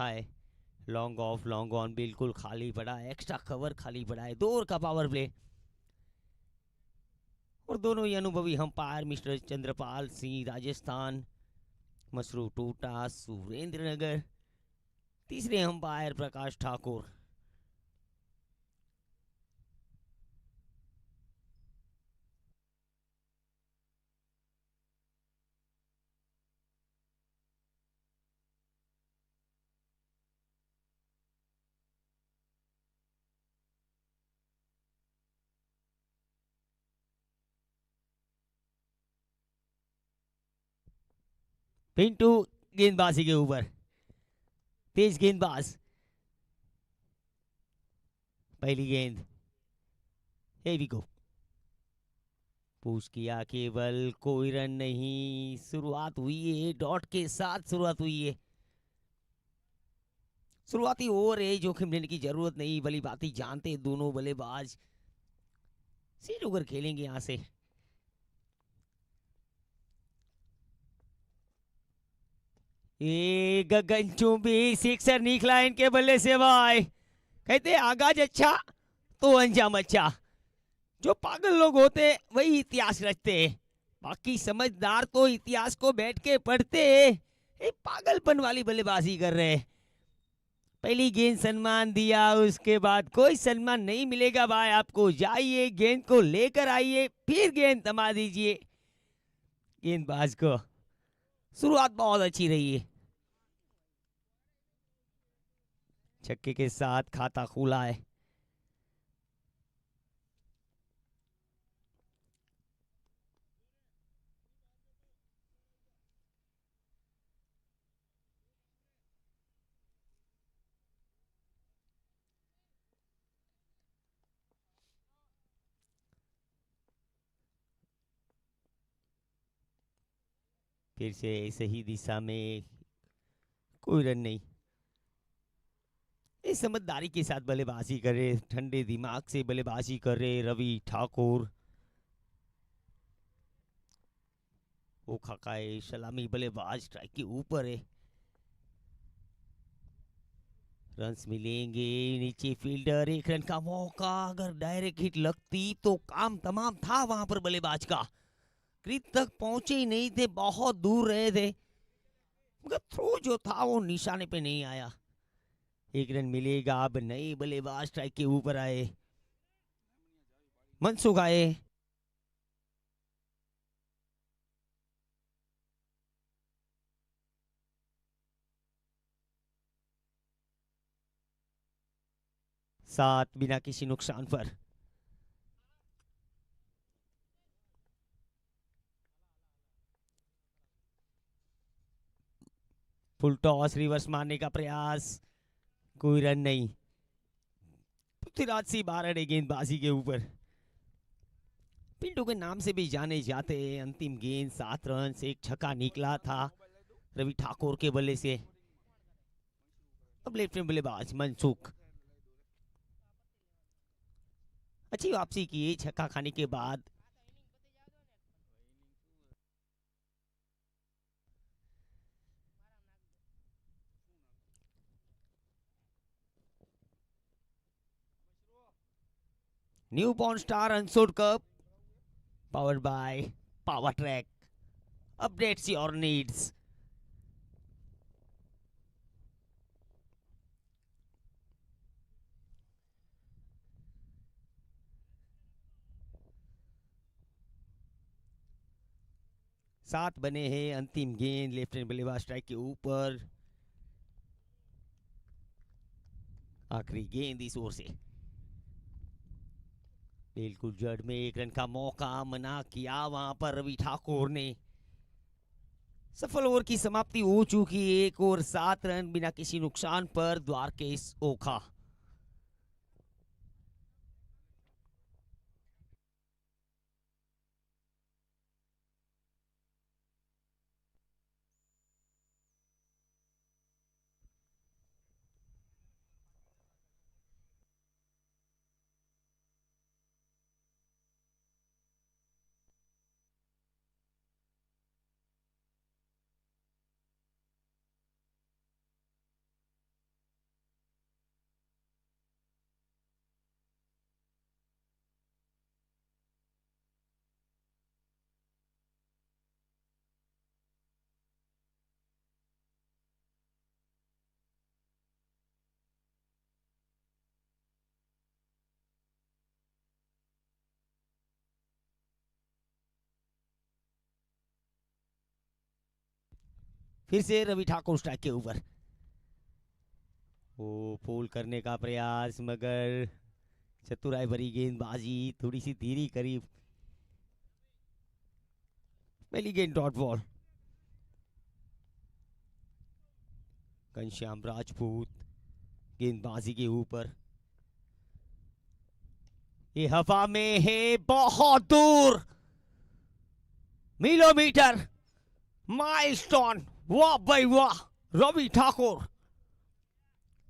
है। Long off long on बिल्कुल खाली पड़ा है, एक्स्ट्रा कवर खाली पड़ा है, 2 ओवर का पावर प्ले। और दोनों ही अनुभवी अंपायर मिस्टर चंद्रपाल सिंह राजस्थान, मसरू टूटा सुरेंद्र नगर, तीसरे अंपायर प्रकाश ठाकुर। पिंटू गेंदबाजी के ऊपर, तेज गेंदबाज। पहली गेंद हेवी को पुश किया, केवल कोई रन नहीं। शुरुआत हुई है डॉट के साथ, शुरुआत हुई है। शुरुआती ओवर है, जोखिम लेने की जरूरत नहीं। भली बात जानते दोनों बल्लेबाज सीट होकर खेलेंगे यहां से। ये गगनचुंबी सिक्सर निकला इनके बल्ले से भाई। कहते आगाज अच्छा तो अंजाम अच्छा। जो पागल लोग होते वही इतिहास रचते हैं, बाकी समझदार तो इतिहास को बैठ के पढ़ते हैं। ये पागलपन वाली बल्लेबाजी कर रहे हैं। पहली गेंद सम्मान दिया, उसके बाद कोई सम्मान नहीं मिलेगा भाई आपको। जाइए गेंद को लेकर आइए, फिर गेंद थमा दीजिए गेंदबाज को। शुरुआत बहुत अच्छी रही है, छक्के के साथ खाता खुला है। फिर से सही दिशा में, कोई रन नहीं। इस समझदारी के साथ बल्लेबाजी करे, ठंडे दिमाग से बल्लेबाजी करे रवि ठाकुर। वो खकाए सलामी बल्लेबाज स्ट्राइक के ऊपर है। रन्स मिलेंगे, नीचे फील्डर, एक रन का मौका। अगर डायरेक्ट हिट लगती तो काम तमाम था वहां पर बल्लेबाज का। क्रीज तक पहुंचे ही नहीं थे, बहुत दूर रहे थे, मगर थ्रो जो था वो निशाने पे नहीं आया। एक रन मिलेगा। अब नई बल्लेबाज स्ट्राइक के ऊपर आए, मनसुख आए। सात बिना किसी नुकसान पर। फुल टॉस, रिवर्स मारने का प्रयास, कोई रन नहीं। पृथ्वीराज सिंह बारह गेंदबाजी के ऊपर, पिंटू के नाम से भी जाने जाते हैं। अंतिम गेंद 7 रन से एक छक्का निकला था रवि ठाकुर के बल्ले से। अब लेफ्ट में बल्लेबाज मनसुख, अच्छी वापसी की छक्का खाने के बाद। New born star unsold cup, powered by power track, updates your needs. 7 बने हैं। अंतिम गेंद लेफ्ट हैंड बल्लेबाज स्ट्राइक के ऊपर, आखिरी गेंद इस ओर से। बिल्कुल जड़ में, एक रन का मौका मना किया वहां पर रवि ठाकुर ने। सफल ओवर की समाप्ति हो चुकी है। एक और 7 रन बिना किसी नुकसान पर द्वारकेश ओखा। फिर से रवि ठाकुर स्ट्राइक के ऊपर। ओ पुल करने का प्रयास, मगर चतुराई भरी गेंदबाजी, थोड़ी सी धीरे करीब। पहली गेंद डॉट बॉल। घनश्याम राजपूत गेंदबाजी के ऊपर, ये हवा में है, बहुत दूर, मिलोमीटर, माइलस्टोन। वाह भाई वाह, रवि ठाकुर,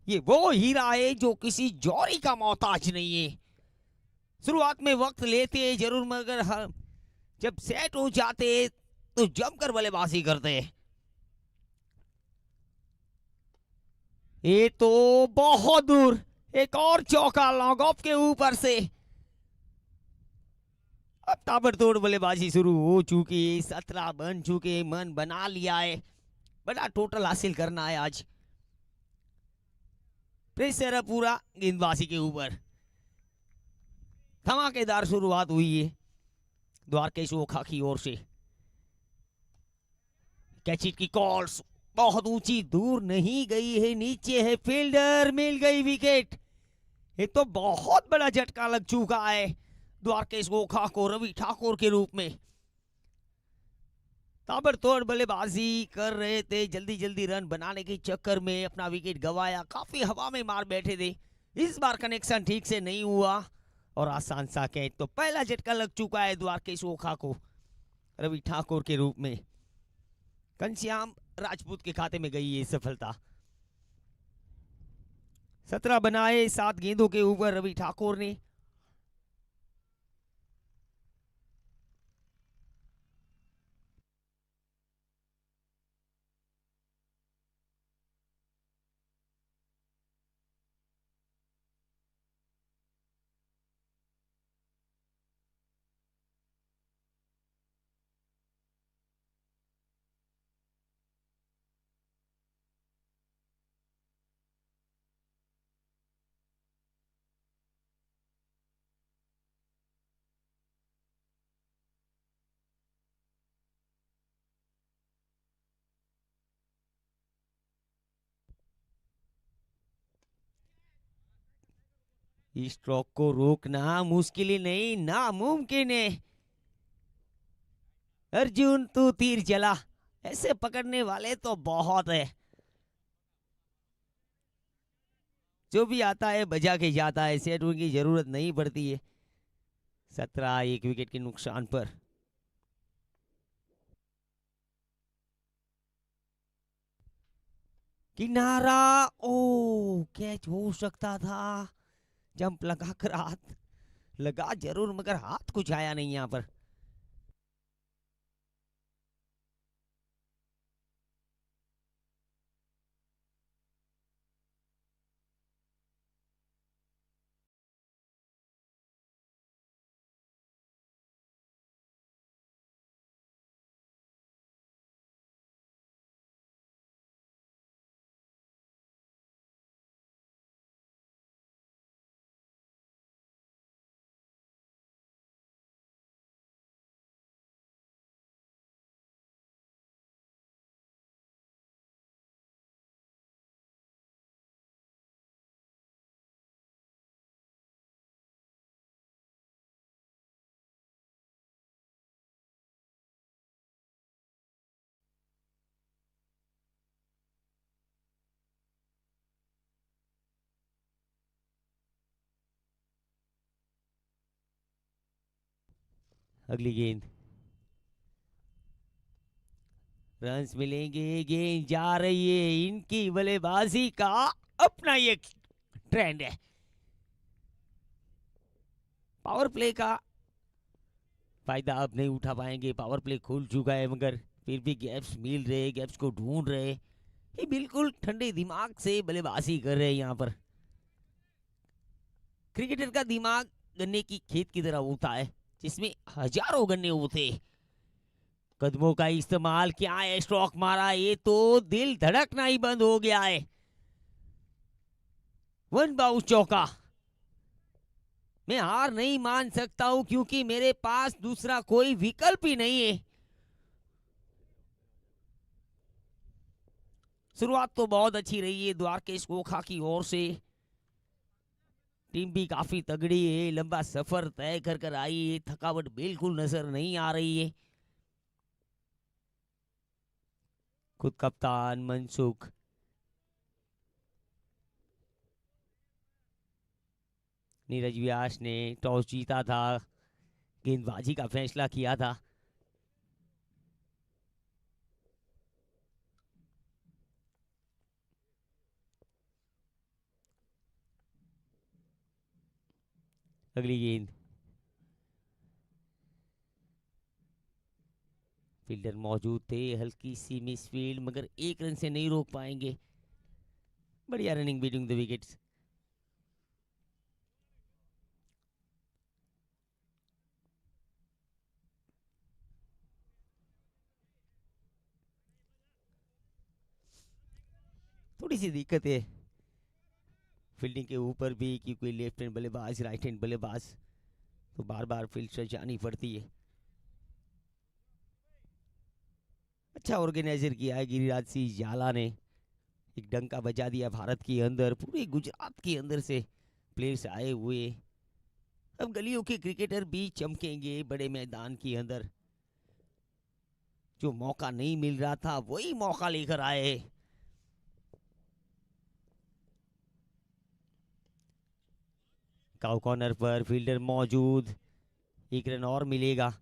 ये वो हीरा है जो किसी जौहरी का मोहताज नहीं है। शुरुआत में वक्त लेते हैं जरूर, मगर जब सेट हो जाते तो जमकर बल्लेबाजी करते हैं। ये तो बहुत दूर, एक और चौका लॉन्ग ऑफ के ऊपर से। अब ताबड़तोड़ बल्लेबाजी शुरू हो चुकी है, 17 बन चुके, मन बना लिया है, बड़ा टोटल हासिल करना है आज। प्रेशर है पूरा गेंदबाजी के ऊपर। धमाकेदार शुरुआत हुई है द्वारकेश ओखा की ओर से। कैच इट की कॉल्स बहुत ऊंची, दूर नहीं गई है, नीचे है फील्डर, मिल गई विकेट। ये तो बहुत बड़ा झटका लग चुका है द्वारकेश ओखा को रवि ठाकुर के रूप में। ताबड़तोड़ बल्लेबाजी कर रहे थे, जल्दी जल्दी रन बनाने के चक्कर में अपना विकेट गवाया, काफी हवा में मार बैठे थे। इस बार कनेक्शन ठीक से नहीं हुआ और आसान सा कैच। तो पहला झटका लग चुका है द्वारकेश ओखा को रवि ठाकुर के रूप में। घनश्याम राजपूत के खाते में गई ये सफलता। 17 बनाए 7 गेंदों के ऊपर रवि ठाकुर ने। इस स्ट्रोक को रोकना मुश्किल ही नहीं, नामुमकिन है। अर्जुन तू तीर चला, ऐसे पकड़ने वाले तो बहुत है। जो भी आता है बजा के जाता है, सेट होने की जरूरत नहीं पड़ती है। 17 एक विकेट के नुकसान पर। किनारा, ओ कैच हो सकता था, जंप लगा कर हाथ लगा जरूर, मगर हाथ कुछ आया नहीं यहां पर। अगली गेंद, रन्स मिलेंगे, गेंद जा रही है। इनकी बल्लेबाजी का अपना ये ट्रेंड है। पावर प्ले का फायदा अब नहीं उठा पाएंगे, पावर प्ले खुल चुका है, मगर फिर भी गैप्स मिल रहे, गैप्स को ढूंढ रहे। ये बिल्कुल ठंडे दिमाग से बल्लेबाजी कर रहे हैं यहाँ पर। क्रिकेटर का दिमाग गन्ने की खेत की तरह होता है, जिसमें हजारों गन्ने होते। कदमों का इस्तेमाल क्या है, स्ट्रोक मारा, ये तो दिल धड़कना ही बंद हो गया है। वन बाउंस चौका। मैं हार नहीं मान सकता हूं, क्योंकि मेरे पास दूसरा कोई विकल्प ही नहीं है। शुरुआत तो बहुत अच्छी रही है द्वारकेश कोखा की ओर से। टीम भी काफी तगड़ी है, लंबा सफर तय कर कर आई है, थकावट बिल्कुल नजर नहीं आ रही है। खुद कप्तान मनसुख, नीरज व्यास ने टॉस जीता था, गेंदबाजी का फैसला किया था। अगली गेंद, फील्डर मौजूद थे, हल्की सी मिस फील्ड, मगर एक रन से नहीं रोक पाएंगे। बढ़िया रनिंग बिटवीन द विकेट्स। थोड़ी सी दिक्कत है फील्डिंग के ऊपर भी, क्योंकि लेफ्ट हैंड बल्लेबाज, राइट हैंड बल्लेबाज, तो बार बार फील्ड से जानी पड़ती है। अच्छा ऑर्गेनाइजर किया है गिरिराज सिंह झाला ने, एक डंका बजा दिया भारत के अंदर, पूरे गुजरात के अंदर से प्लेयर्स आए हुए। अब गलियों के क्रिकेटर भी चमकेंगे बड़े मैदान के अंदर। जो मौका नहीं मिल रहा था वही मौका लेकर आए। काउ कॉर्नर पर फील्डर मौजूद, एक रन और मिलेगा।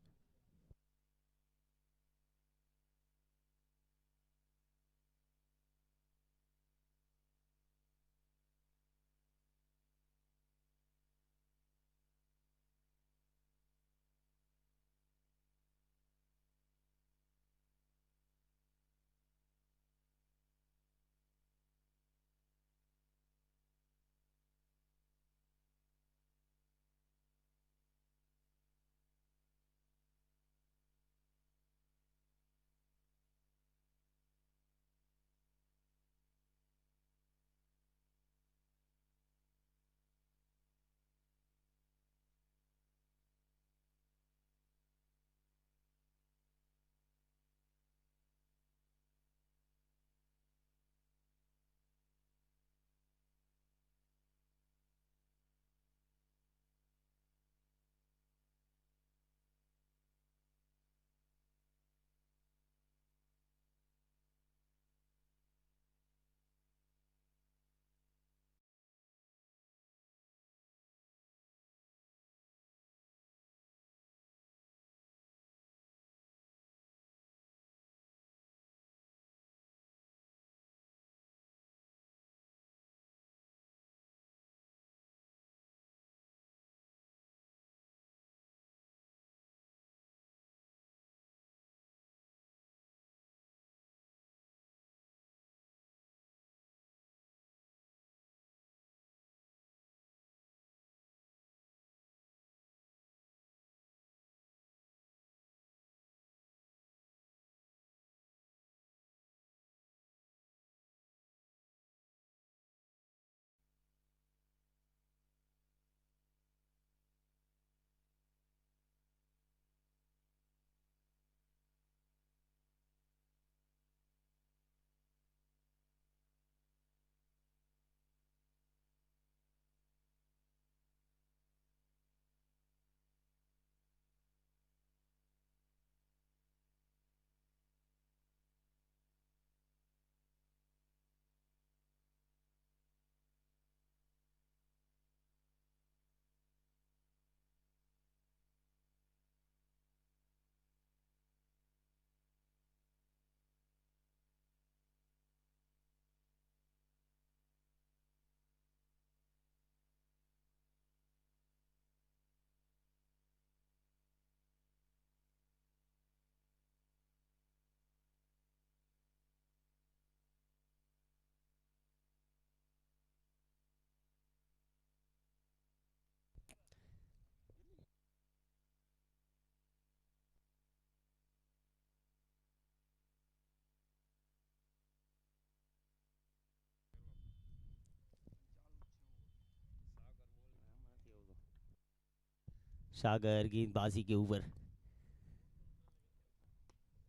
सागर गेंदबाजी के ऊपर,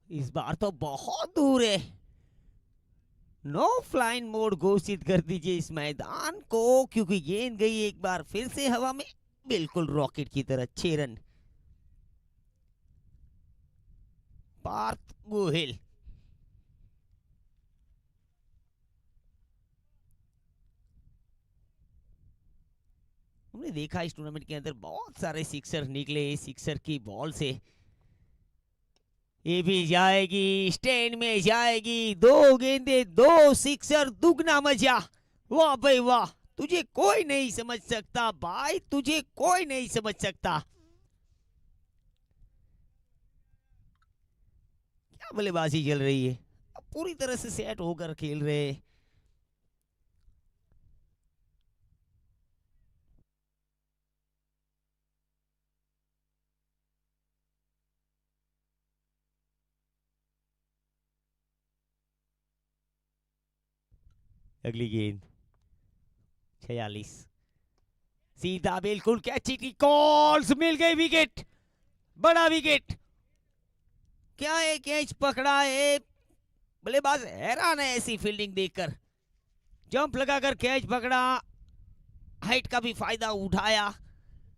इस बार तो बहुत दूर है, नो फ्लाइंग मोड घोषित कर दीजिए इस मैदान को, क्योंकि गेंद गई एक बार फिर से हवा में, बिल्कुल रॉकेट की तरह। 6 रन। पार्थ गोहिल। हमने देखा इस टूर्नामेंट के अंदर बहुत सारे सिक्सर निकले सिक्सर की बॉल से। ये भी जाएगी, स्टैंड में जाएगी। 2 गेंदे 2 सिक्सर, दुगना मजा। वाह भाई वाह, तुझे कोई नहीं समझ सकता भाई, तुझे कोई नहीं समझ सकता। क्या बल्लेबाजी चल रही है, पूरी तरह से सेट होकर खेल रहे। अगली गेंद 46, सीधा बिल्कुल कैची की कॉल्स, मिल गई विकेट, बड़ा विकेट। क्या है, कैच पकड़ा है। बल्लेबाज हैरान है ऐसी फील्डिंग देखकर। जंप लगाकर कैच पकड़ा, हाइट का भी फायदा उठाया।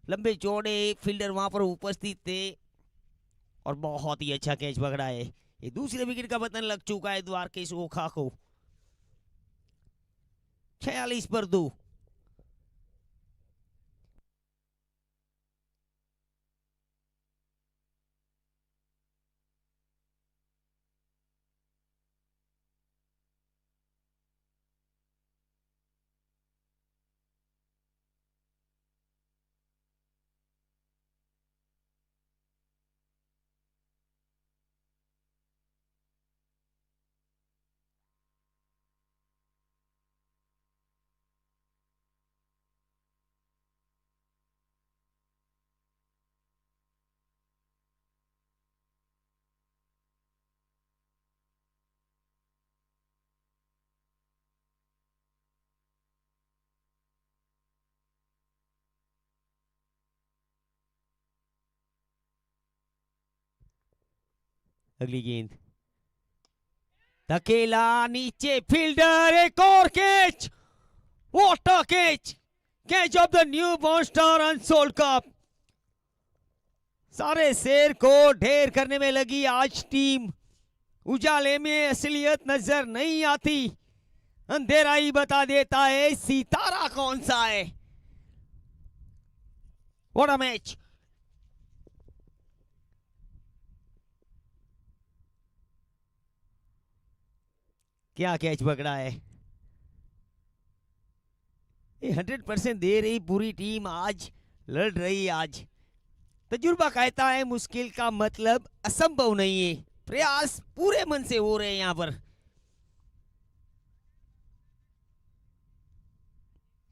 लंबे चौड़े फील्डर वहां पर उपस्थित थे और बहुत ही अच्छा कैच पकड़ा है। ये दूसरे विकेट का पतन लग चुका है द्वारकेश ओखा को। 46 पर 2। अगली गेंद, धकेला नीचे, फील्डर, एक और catch. What a catch, catch of the new born star unsold cup. सारे शेर को ढेर करने में लगी आज टीम। उजाले में असलियत नजर नहीं आती, अंधेरा ही बता देता है सितारा कौन सा है। What a match. क्या कैच पकड़ा है। ये 100% दे रही पूरी टीम, आज लड़ रही। आज तजुर्बा कहता है मुश्किल का मतलब असंभव नहीं है। प्रयास पूरे मन से हो रहे हैं यहां पर।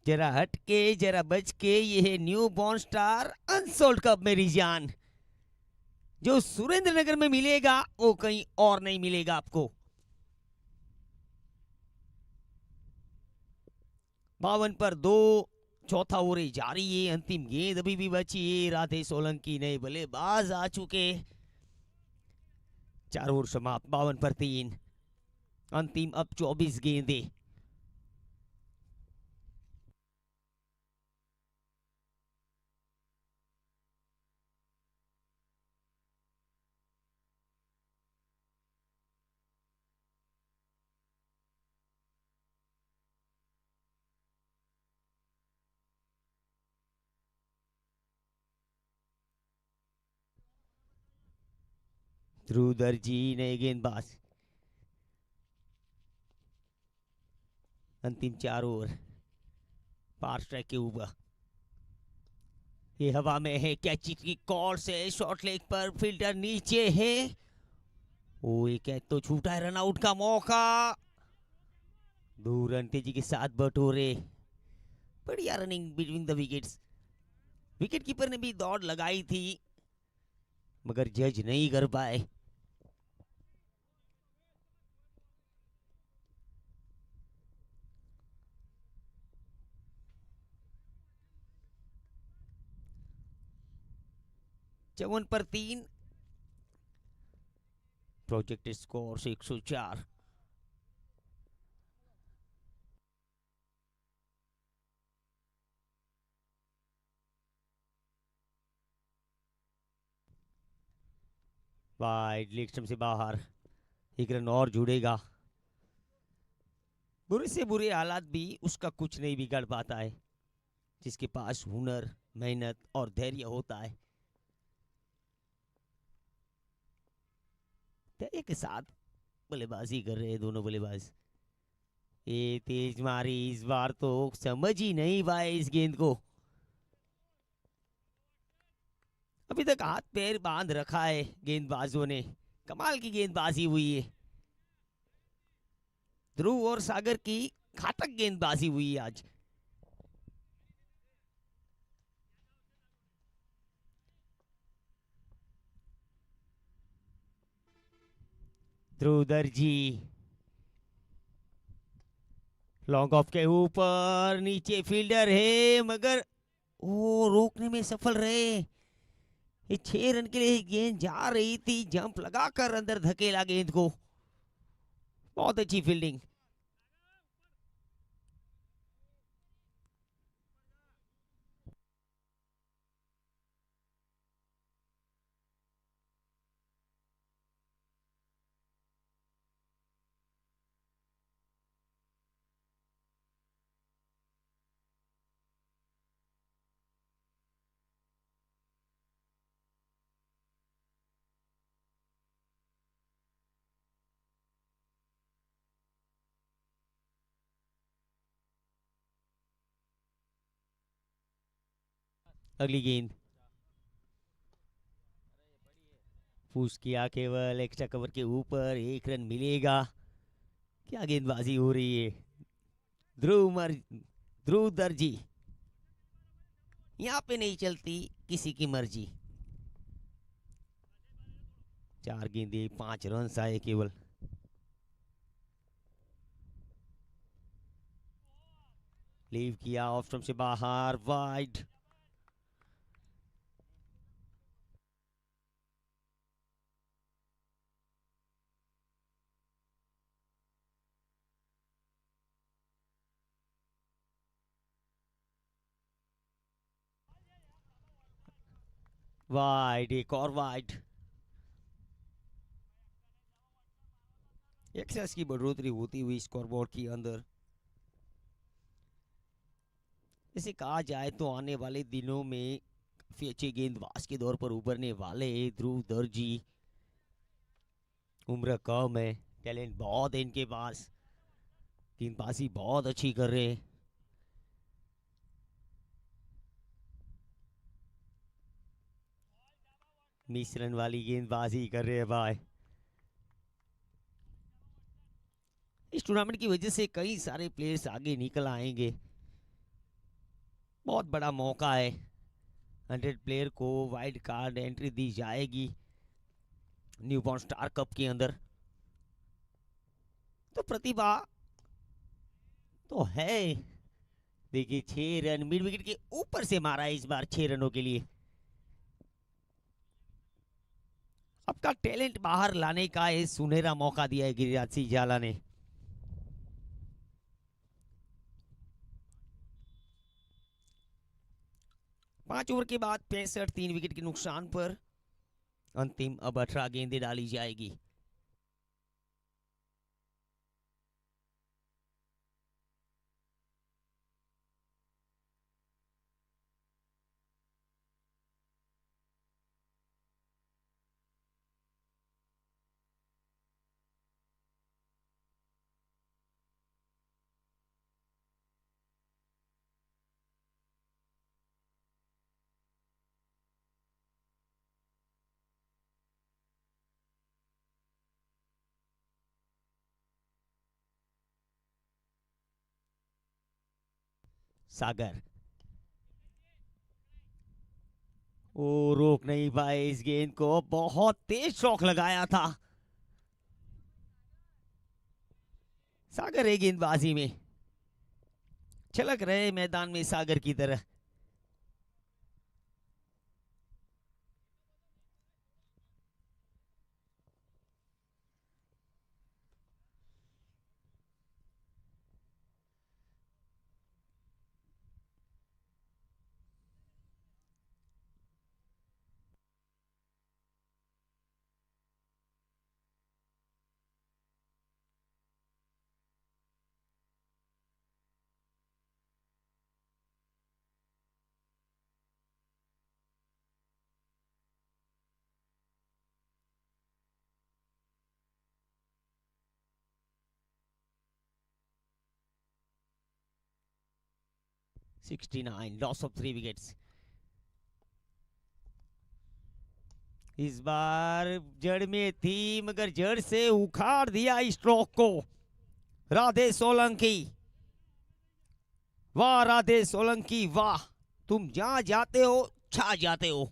जरा हट के, जरा बच के, ये है new born star unsold cup मेरी जान। जो सुरेंद्रनगर में मिलेगा वो कहीं और नहीं मिलेगा आपको। 52 पर 2, चौथा ओवर जारी है। अंतिम गेंद अभी भी बची है। राधे सोलंकी नए बल्लेबाज आ चुके। 4 ओवर समाप्त, 52 पर 3। अंतिम अब 24 गेंदे। ध्रुव जी नए गेंदबाज। अंतिम 4 ओवर, पार स्ट्राइक के ऊपर। ये हवा में है, कैची की कॉल से शॉर्ट लेग पर, फील्डर नीचे है। ओ ये कैच तो छूटा है, रन आउट का मौका। 2 रन तेजी के साथ बटोरे। बढ़िया running between the wickets. Wicket keeper ने भी दौड़ लगाई थी मगर जज नहीं कर पाए। चौवन पर 3। प्रोजेक्टेड स्कोर से 104। वाइड, लेग स्टंप से बाहर, एक रन और जुड़ेगा। बुरे से बुरे हालात भी उसका कुछ नहीं बिगाड़ पाता है, जिसके पास हुनर, मेहनत और धैर्य होता है। धैर्य के साथ बल्लेबाजी कर रहे हैं दोनों बल्लेबाज। ये तेज मारी, इस बार तो समझ ही नहीं पाए इस गेंद को। अभी तक हाथ पैर बांध रखा है गेंदबाजों ने। कमाल की गेंदबाजी हुई है। ध्रुव और सागर की घातक गेंदबाजी हुई है आज। ध्रुव दर्जी लॉन्ग ऑफ के ऊपर, नीचे फील्डर है मगर वो रोकने में सफल रहे। ये 6 रन के लिए गेंद जा रही थी, जंप लगाकर अंदर धकेला गेंद को। बहुत अच्छी फील्डिंग। अगली गेंद पुश किया, केवल एक्स्ट्रा कवर के ऊपर, 1 रन मिलेगा। क्या गेंदबाजी हो रही है। ध्रुव मर ध्रुव दर्जी, यहाँ पे नहीं चलती किसी की मर्जी। 4 गेंदे 5 रन आए केवल। लीव किया, ऑफ स्टंप से बाहर, वाइड। वाइड, एक और वाइड। एक्सेस की बढ़ोतरी होती हुई स्कोरबोर्ड के अंदर। इसे कहा जाए तो आने वाले दिनों में काफी अच्छे गेंदबाज के दौर पर उभरने वाले ध्रुव दर्जी। उम्र कम है, टैलेंट बहुत है इनके पास, गेंदबाजी बहुत अच्छी कर रहे हैं। मिश्रण वाली गेंदबाजी कर रहे हैं भाई। इस टूर्नामेंट की वजह से कई सारे प्लेयर्स आगे निकल आएंगे। बहुत बड़ा मौका है। 100 प्लेयर को वाइल्ड कार्ड एंट्री दी जाएगी न्यूबॉर्न स्टार कप के अंदर। तो प्रतिभा तो है। देखिए 6 रन मिड विकेट के ऊपर से मारा है इस बार 6 रनों के लिए। आपका टैलेंट बाहर लाने का ये सुनहरा मौका दिया है गिरिराज सिंह झाला ने। पांच ओवर के बाद 65, 3 विकेट के नुकसान पर अंतिम अब 18 गेंदें डाली जाएगी। सागर ओ रोक नहीं पाए इस गेंद को, बहुत तेज शॉक लगाया था सागर है गेंदबाजी में। छलक रहे मैदान में सागर की तरह। 69, लॉस ऑफ 3 विकेट्स। इस बार जड़ में थी मगर जड़ से उखाड़ दिया इस स्ट्रोक को राधे सोलंकी। वाह राधे सोलंकी वाह, तुम जहां जाते हो छा जाते हो।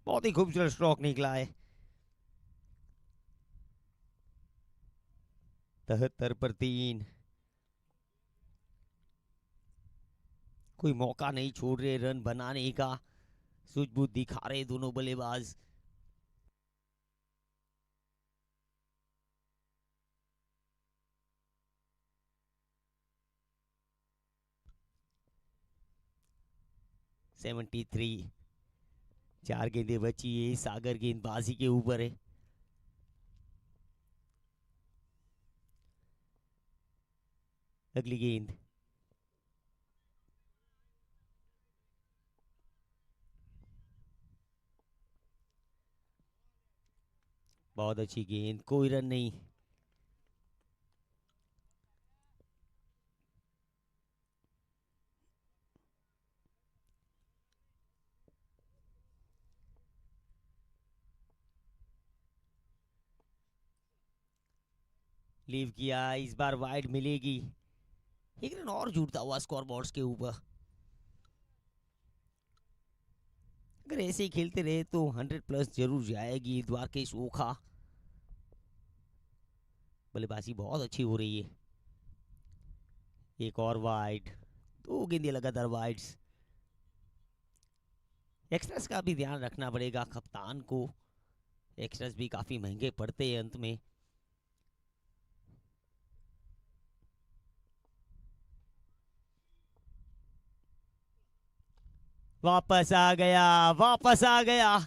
बहुत ही खूबसूरत स्ट्रोक निकला है। 73 पर 3। कोई मौका नहीं छोड़ रहे रन बनाने का, सूझबूझ दिखा रहे दोनों बल्लेबाज। सेवेंटी 4 गेंदें बची है, सागर गेंदबाजी के ऊपर है। अगली गेंद बहुत अच्छी गेंद, कोई रन नहीं। लीव किया, इस बार वाइड मिलेगी। एक रन और जुड़ता हुआ स्कोर बोर्ड्स के ऊपर। अगर ऐसे ही खेलते रहे तो 100 प्लस जरूर जाएगी द्वारकेश ओखा। बल्लेबाजी बहुत अच्छी हो रही है। एक और वाइड, 2 गेंदें लगातार वाइड्स। एक्स्ट्रास का भी ध्यान रखना पड़ेगा कप्तान को, एक्स्ट्रास भी काफी महंगे पड़ते हैं अंत में। वापस आ गया, वापस आ गया।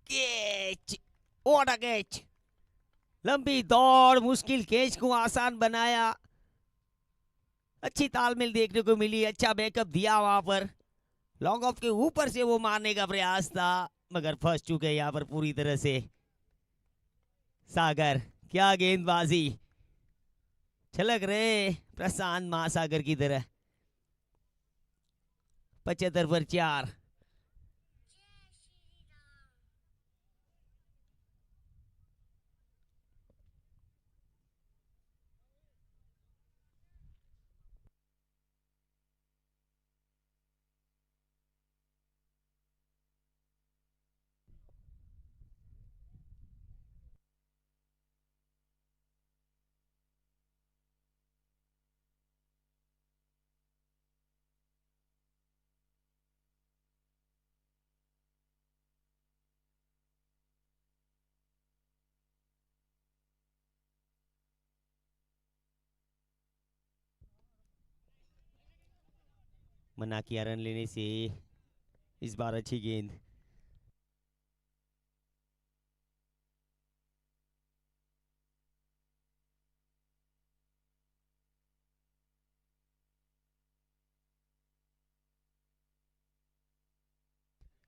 Catch, what a catch. लंबी दौड़ मुश्किल कैच को आसान बनाया। अच्छी तालमेल देखने को मिली, अच्छा बैकअप दिया वहां पर। लॉन्ग ऑफ के ऊपर से वो मारने का प्रयास था मगर फंस चुके यहां पर पूरी तरह से सागर। क्या गेंदबाजी, छलक रहे प्रशांत महासागर की तरह। 75 पर 4। मना किया रन लेने से। इस बार अच्छी गेंद,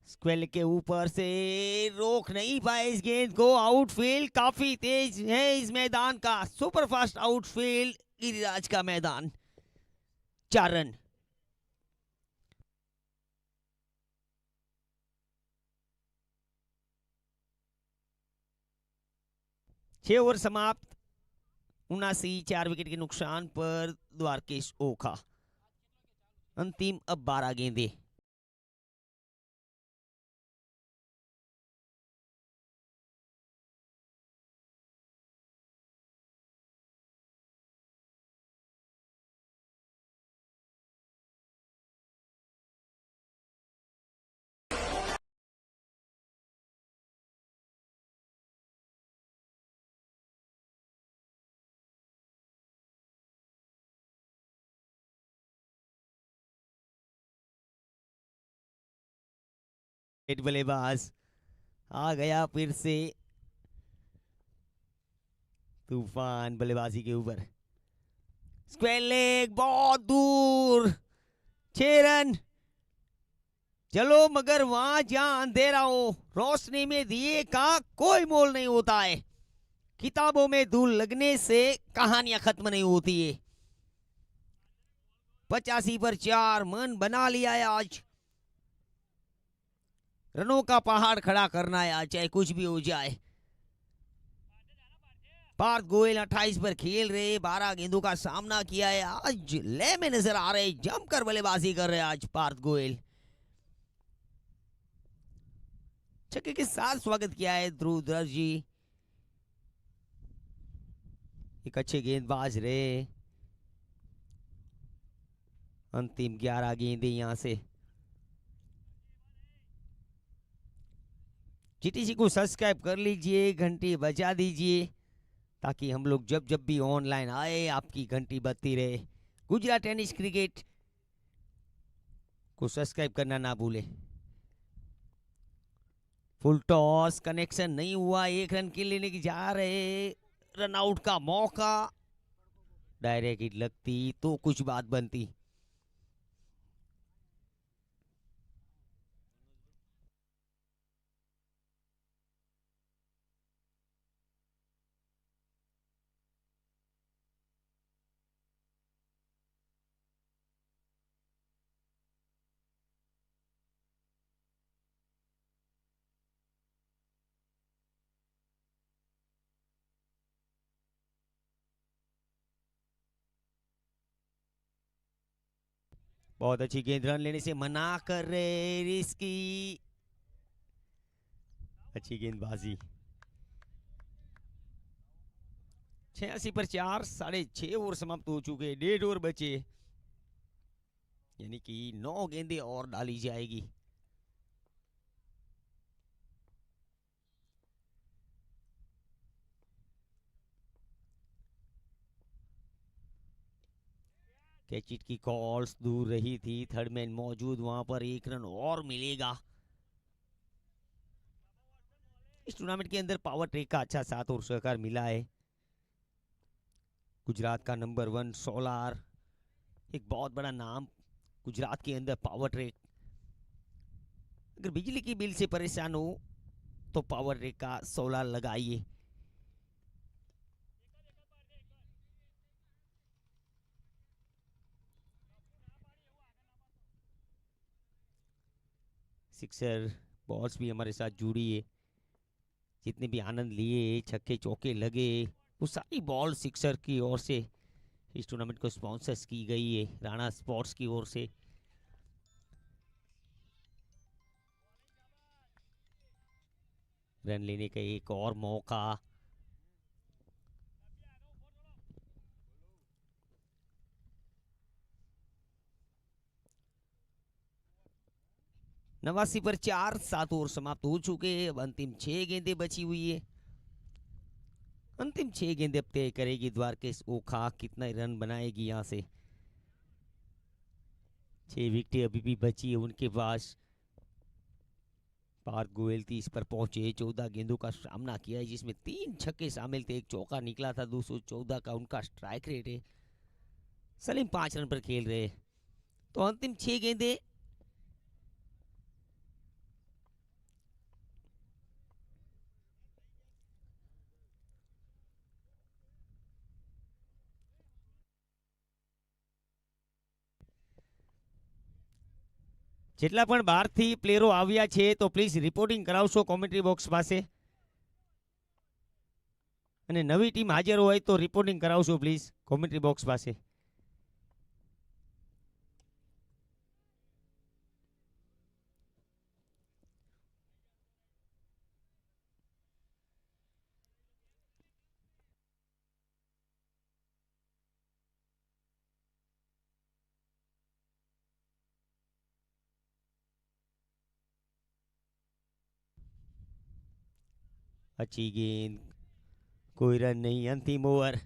स्क्वेल के ऊपर से रोक नहीं पाए इस गेंद को। आउटफील्ड काफी तेज है इस मैदान का, सुपरफास्ट आउटफील्ड गिरिराज का मैदान। 4 रन। छह ओवर समाप्त, 79, 4 विकेट के नुकसान पर द्वारकेश ओखा। अंतिम अब 12 गेंदें। बल्लेबाज आ गया फिर से तूफान बल्लेबाजी के ऊपर। स्क्वायर लेग बहुत दूर, 6 रन। चलो मगर वहां जहां अंधेरा हो रोशनी में दिए का कोई मोल नहीं होता है। किताबों में धूल लगने से कहानियां खत्म नहीं होती है। 85 पर 4 मन बना लिया है आज। रनों का पहाड़ खड़ा करना है आज, चाहे कुछ भी हो जाए। पार्थ गोयल 28 पर खेल रहे, 12 गेंदों का सामना किया है आज। ले में नजर आ रहे, जमकर बल्लेबाजी कर रहे आज पार्थ गोयल। छक्के के साथ स्वागत किया है ध्रुव दर्श जी। एक अच्छे गेंदबाज रहे। अंतिम 11 गेंदे यहां से। जीटीसी को सब्सक्राइब कर लीजिए, घंटी बजा दीजिए, ताकि हम लोग जब जब भी ऑनलाइन आए आपकी घंटी बजती रहे। गुजरात टेनिस क्रिकेट को सब्सक्राइब करना ना भूले। फुल टॉस, कनेक्शन नहीं हुआ, 1 रन के लेने की जा रहे। रन आउट का मौका, डायरेक्ट हिट लगती तो कुछ बात बनती। बहुत अच्छी गेंद, रन लेने से मना कर रहे, रिस्की। अच्छी गेंदबाजी। 86 पर 4, 6.5 ओवर समाप्त हो चुके, 1.5 ओवर बचे, यानी कि 9 गेंदें और डाली जाएगी। कैचिट की कॉल्स दूर रही थी, थर्ड मैन मौजूद वहां पर, 1 रन और मिलेगा। इस टूर्नामेंट के अंदर पावर ट्रेक का अच्छा साथ और सहकार मिला है। गुजरात का नंबर 1 सोलार, एक बहुत बड़ा नाम गुजरात के अंदर पावर ट्रेक। अगर बिजली की बिल से परेशान हो तो पावर ट्रेक का सोलार लगाइए। सिक्सर बॉल्स भी हमारे साथ जुड़ी है, जितने भी आनंद लिए, छक्के चौके लगे, वो सारी बॉल सिक्सर की ओर से इस टूर्नामेंट को स्पॉन्सर्स की गई है, राणा स्पोर्ट्स की ओर से। रन लेने का एक और मौका। नवासी पर 4, 7 ओवर समाप्त हो चुके हैं, अब अंतिम 6 गेंदें बची हुई है। अंतिम 6 गेंदें अब तय करेगी द्वारकेश ओखा कितना रन बनाएगी यहां से। 6 विकेटें अभी भी बची है उनके पास। पार्थ गोयल 30 पर पहुंचे, 14 गेंदों का सामना किया है, जिसमें 3 छक्के शामिल थे, एक चौका निकला था। 214 का उनका स्ट्राइक रेट है। सलीम 5 रन पर खेल रहे, तो अंतिम 6 गेंदें। જેટલા પણ બહારથી પ્લેયરો આવ્યા છે તો પ્લીઝ રિપોર્ટિંગ કરાવશો કોમેન્ટ્રી બોક્સ પાસે, અને નવી ટીમ હાજર હોય તો રિપોર્ટિંગ કરાવશો પ્લીઝ કોમેન્ટ્રી બોક્સ પાસે. अच्छी गेंद, कोई रन नहीं, अंतिम ओवर.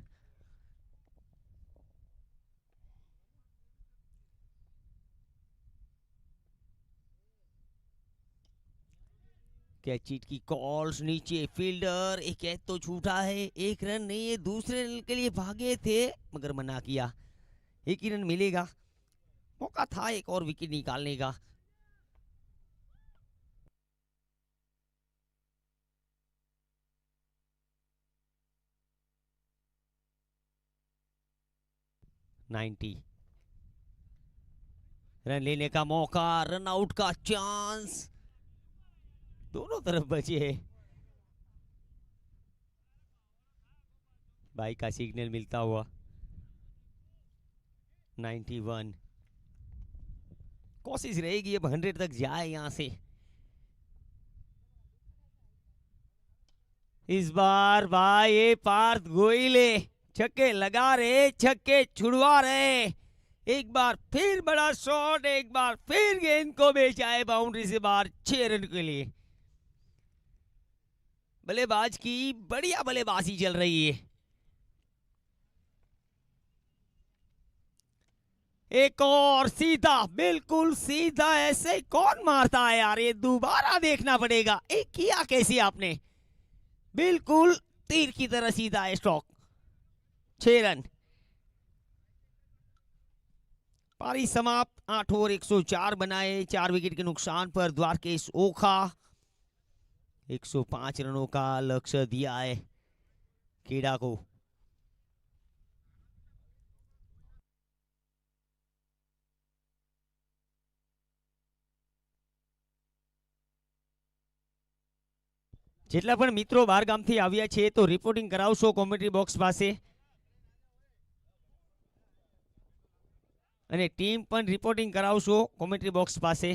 कैचिट की कॉल्स, नीचे फील्डर, एक कैच तो छूटा है, 1 रन नहीं है, दूसरे रन के लिए भागे थे मगर मना किया. 1 ही रन मिलेगा, मौका था एक और विकेट निकालने का. नाइन्टी रन लेने का मौका, रन आउट का चांस, दोनों तरफ बचे है। बाइक का सिग्नल मिलता हुआ 91। कोशिश रहेगी अब 100 तक जाए यहां से। इस बार भाई ये पार्थ गोइले छक्के लगा रहे, छक्के छुड़वा रहे। एक बार फिर बड़ा शॉट, एक बार फिर गेंद को बेचाए बाउंड्री से बाहर 6 रन के लिए। बल्लेबाज की बढ़िया बल्लेबाजी चल रही है। एक और सीधा, बिल्कुल सीधा, ऐसे कौन मारता है यार, ये दोबारा देखना पड़ेगा। एक किया कैसे आपने, बिल्कुल तीर की तरह सीधा है स्ट्रोक। 6 रन, पारी समाप्त। 8 ओवर 104 बनाए, 4 विकेट के नुकसान पर द्वारकेश ओखा 105 रनों का लक्ष्य दिया है खेड़ा को। જેટલા પણ મિત્રો બહાર ગામથી આવ્યા છે તો રિપોર્ટિંગ કરાવશો કોમેન્ટ્રી બોક્સ પાસે, અને ટીમ પણ રિપોર્ટિંગ કરાવશો કોમેન્ટ્રી બોક્સ પાસે।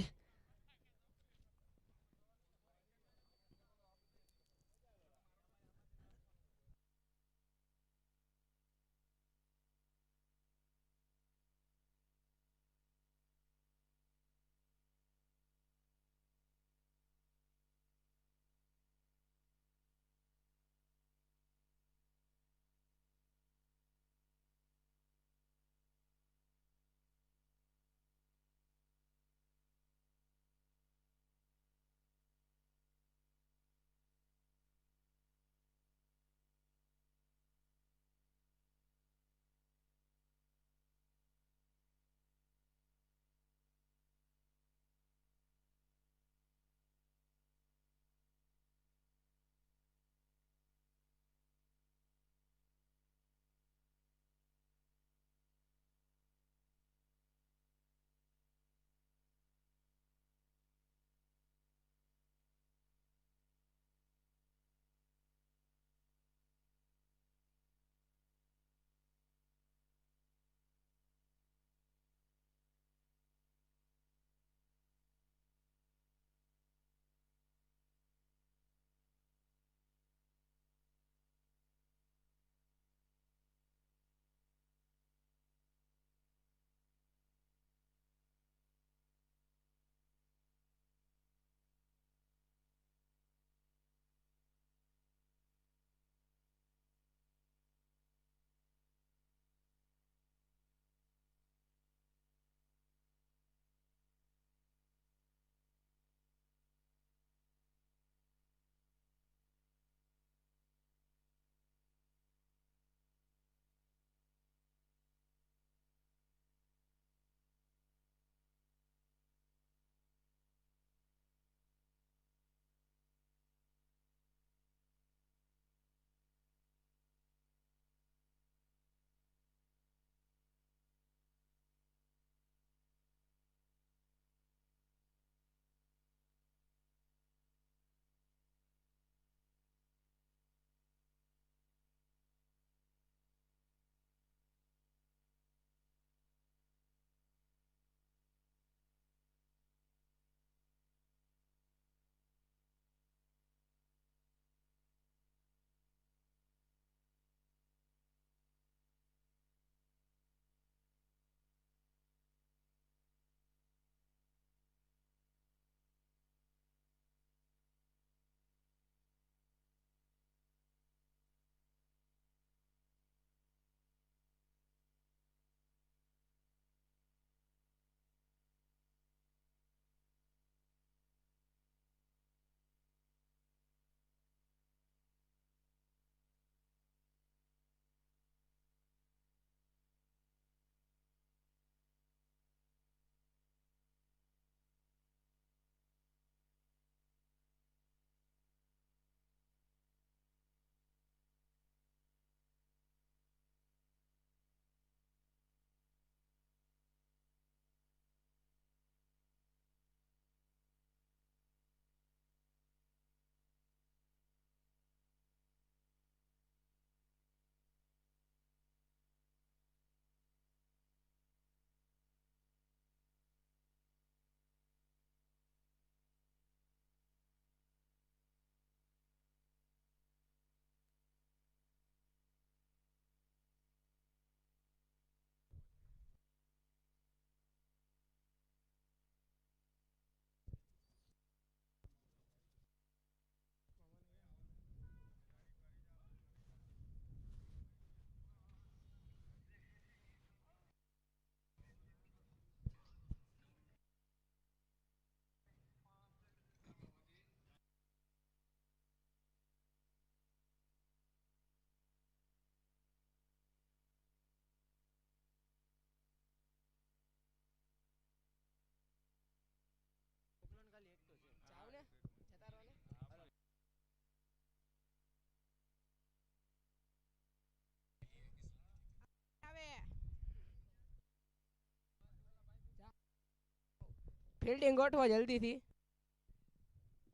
ફિલ્ડિંગ ગોઠવો જલ્દીથી.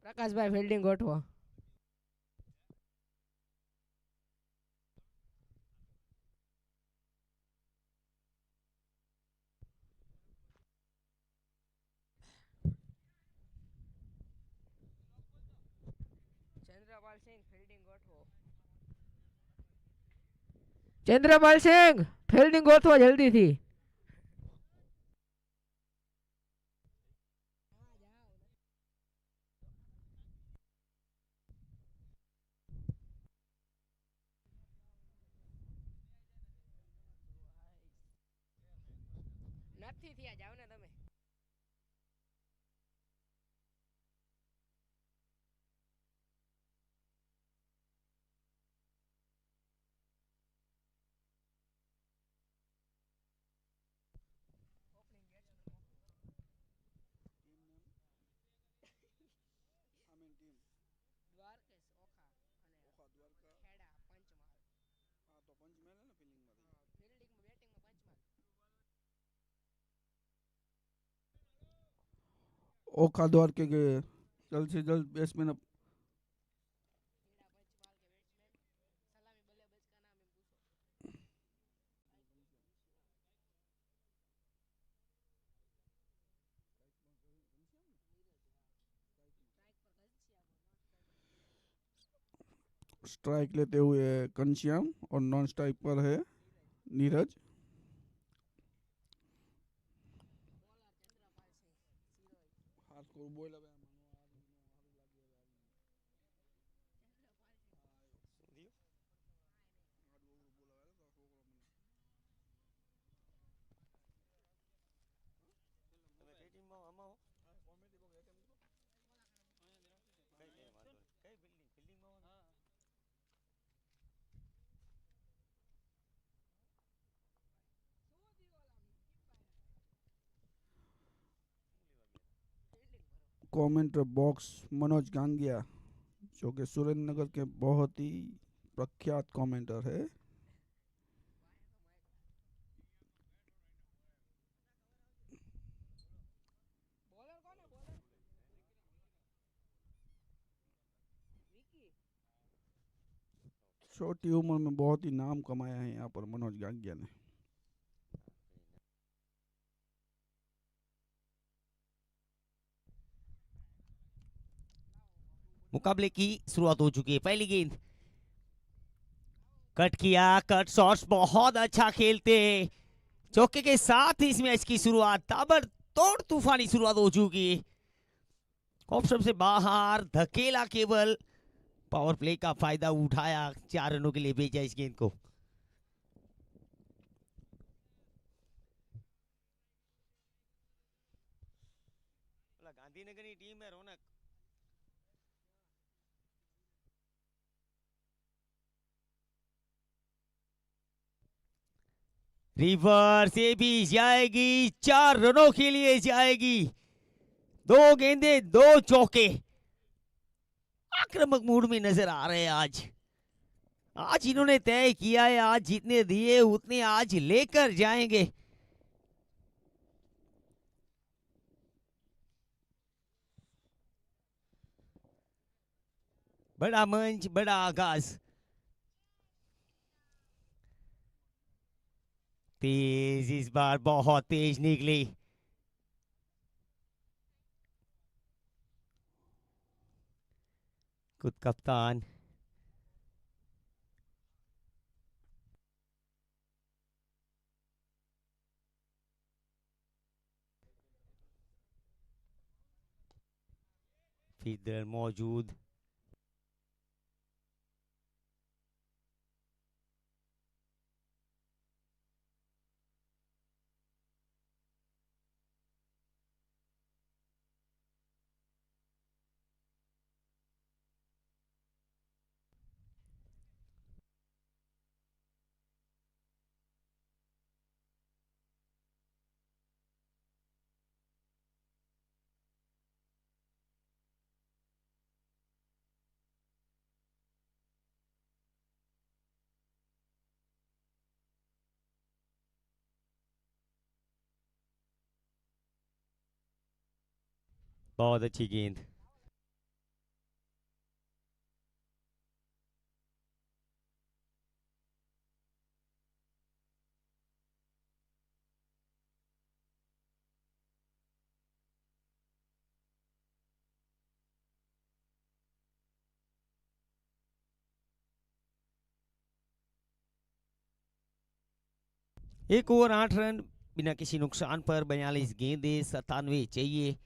પ્રકાશભાઈ ફિલ્ડિંગ ગોઠવો. ચંદ્રપાલ સિંહ ફિલ્ડિંગ ગોઠવો. ચંદ્રપાલ સિંહ ફિલ્ડિંગ ગોઠવો જલ્દીથી. નથી થયા, જાવ ને તમે. દ્વારકેશ ઓખા અને ખેડા પંચમહાલ. ફિલ્ડિંગમાં બેટિંગમાં પંચમહાલ. ओखा द्वार के गए जल्द से जल्द बैट्समैन खेड़ा पंचमहाल के बैट्समैन सलामी बल्लेबाज का नाम है पूछो. स्ट्राइक पर घनश्याम और नॉन स्ट्राइक पर स्ट्राइक लेते हुए घनश्याम और नॉन स्ट्राइक पर है नीरज. बॉलर चंद्रपाल सिंह सिरोही. चंद्रपाल सिंह फील्डिंग भरो. कमेंटर बॉक्स मनोज गांगिया जो कि सुरेंद्रनगर के बहुत ही प्रख्यात कमेंटर है. बॉलर कौन है बॉलर? विकी. छोटी उम्र में बहुत ही नाम कमाया है यहाँ पर मनोज गांगिया ने. मुकाबले की शुरुआत हो चुकी है. पहली गेंद कट किया, कट शॉट्स बहुत अच्छा खेलते हैं. चौके के साथ ही इस मैच की शुरुआत ताबड़तोड़ तूफानी शुरुआत हो चुकी है. ऑप्शन से बाहर धकेला, केवल पावर प्ले का फायदा उठाया, 4 रनों के लिए भेजा इस गेंद को. गांधीनगर की टीम है रौनक. रिवर्स ये भी जाएगी, 4 रनों के लिए जाएगी. 2 गेंदे 2 चौके. आक्रामक मूड में नजर आ रहे हैं आज. आज इन्होंने तय किया है, आज जितने दिए उतने आज लेकर जाएंगे. बड़ा मंच, बड़ा आगाज. तेज इस बार बहुत तेज निकली. खुद कप्तान फील्डर मौजूद. बहुत अच्छी गेंद। एक ओवर 8 रन बिना किसी नुकसान पर, 42 गेंदे, 97 चाहिए।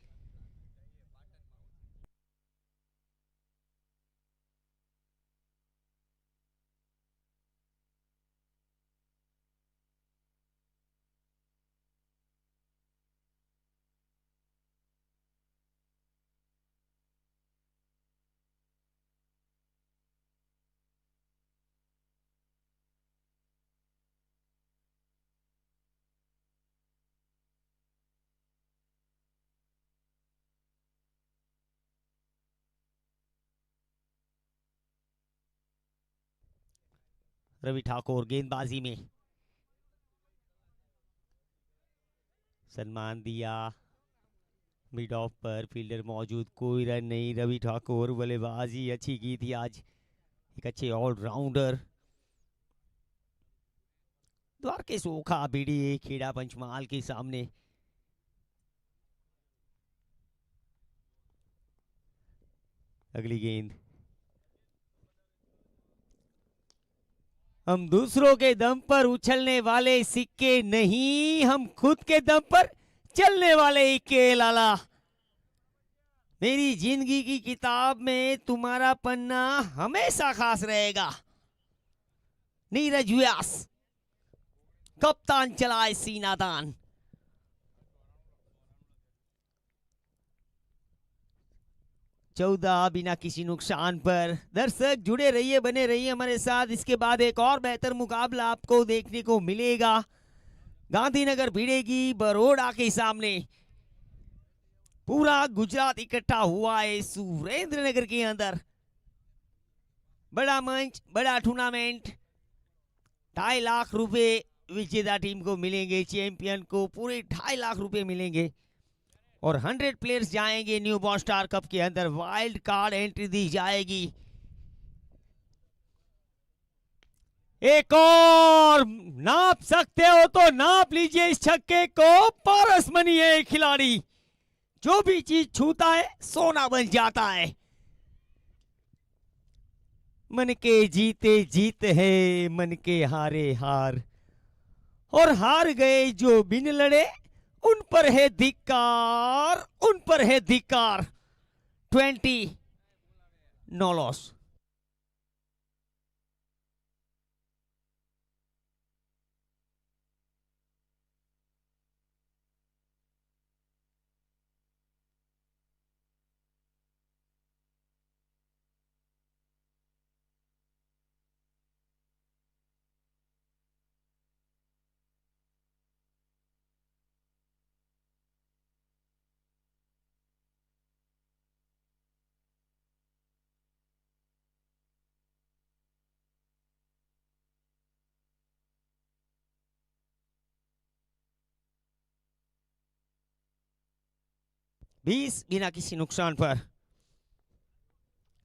रवि ठाकुर गेंदबाजी में सम्मान दिया, मिड ऑफ पर फील्डर मौजूद, कोई रन नहीं। रवि ठाकुर बल्लेबाजी अच्छी की थी आज, एक अच्छे ऑलराउंडर। द्वारकेश ओखा बीडी खेड़ा पंचमहाल के सामने। अगली गेंद। हम दूसरों के दम पर उछलने वाले सिक्के नहीं, हम खुद के दम पर चलने वाले इक्के लाला। मेरी जिंदगी की किताब में तुम्हारा पन्ना हमेशा खास रहेगा। नीरज व्यास कप्तान चलाए सीनादान। चौदह बिना किसी नुकसान पर। दर्शक जुड़े रहिए, बने रहिए हमारे साथ। इसके बाद एक और बेहतर मुकाबला आपको देखने को मिलेगा। गांधीनगर भिड़ेगी बड़ौदा के सामने। पूरा गुजरात इकट्ठा हुआ है सुरेंद्रनगर के अंदर। बड़ा मंच, बड़ा टूर्नामेंट। 2.5 लाख रुपए विजेता टीम को मिलेंगे, चैंपियन को पूरे 2.5 लाख रुपए मिलेंगे और 100 प्लेयर्स जाएंगे न्यू बॉन स्टार कप के अंदर। वाइल्ड कार्ड एंट्री दी जाएगी। एक और नाप सकते हो तो नाप लीजिए इस छक्के को। पारस मनी है खिलाड़ी, जो भी चीज छूता है सोना बन जाता है। मन के जीते जीत है, मन के हारे हार, और हार गए जो बिन लड़े उन पर है धिक्कार, उन पर है धिक्कार। 20 नो लॉस। बीस बिना किसी नुकसान पर।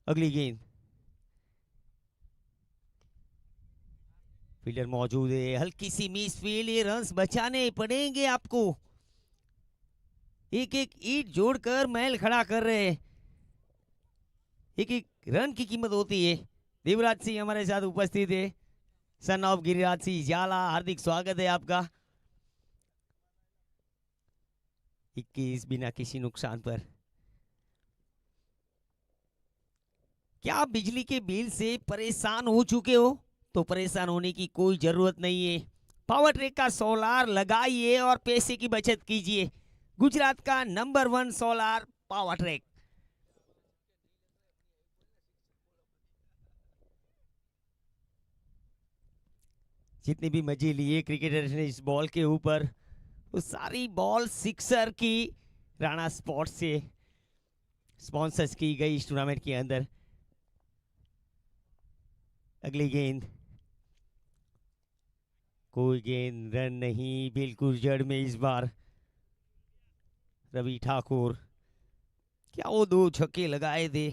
अगली गेंद। फील्डर मौजूद है, हल्की सी मिस फील्ड, ये रन्स बचाने पड़ेंगे आपको। एक एक ईंट जोड़कर महल खड़ा कर रहे हैं। एक एक रन की कीमत होती है। देवराज सिंह हमारे साथ उपस्थित है, सन ऑफ गिरिराज सिंह जाला, हार्दिक स्वागत है आपका। 21 बिना किसी नुकसान पर। क्या आप बिजली के बिल से परेशान हो चुके हो? तो परेशान होने की कोई जरूरत नहीं है। पावर ट्रैक का सोलार लगाइए और पैसे की बचत कीजिए। गुजरात का नंबर 1 सोलार पावर ट्रैक। जितने भी मजे लिए क्रिकेटर्स ने इस बॉल के ऊपर, वो सारी बॉल सिक्सर की राणा स्पोर्ट्स से स्पॉन्सर्स की गई इस टूर्नामेंट के अंदर। अगली गेंद। कोई गेंद रन नहीं, बिल्कुल जड़ में इस बार। रवि ठाकुर क्या वो 2 छक्के लगाए थे।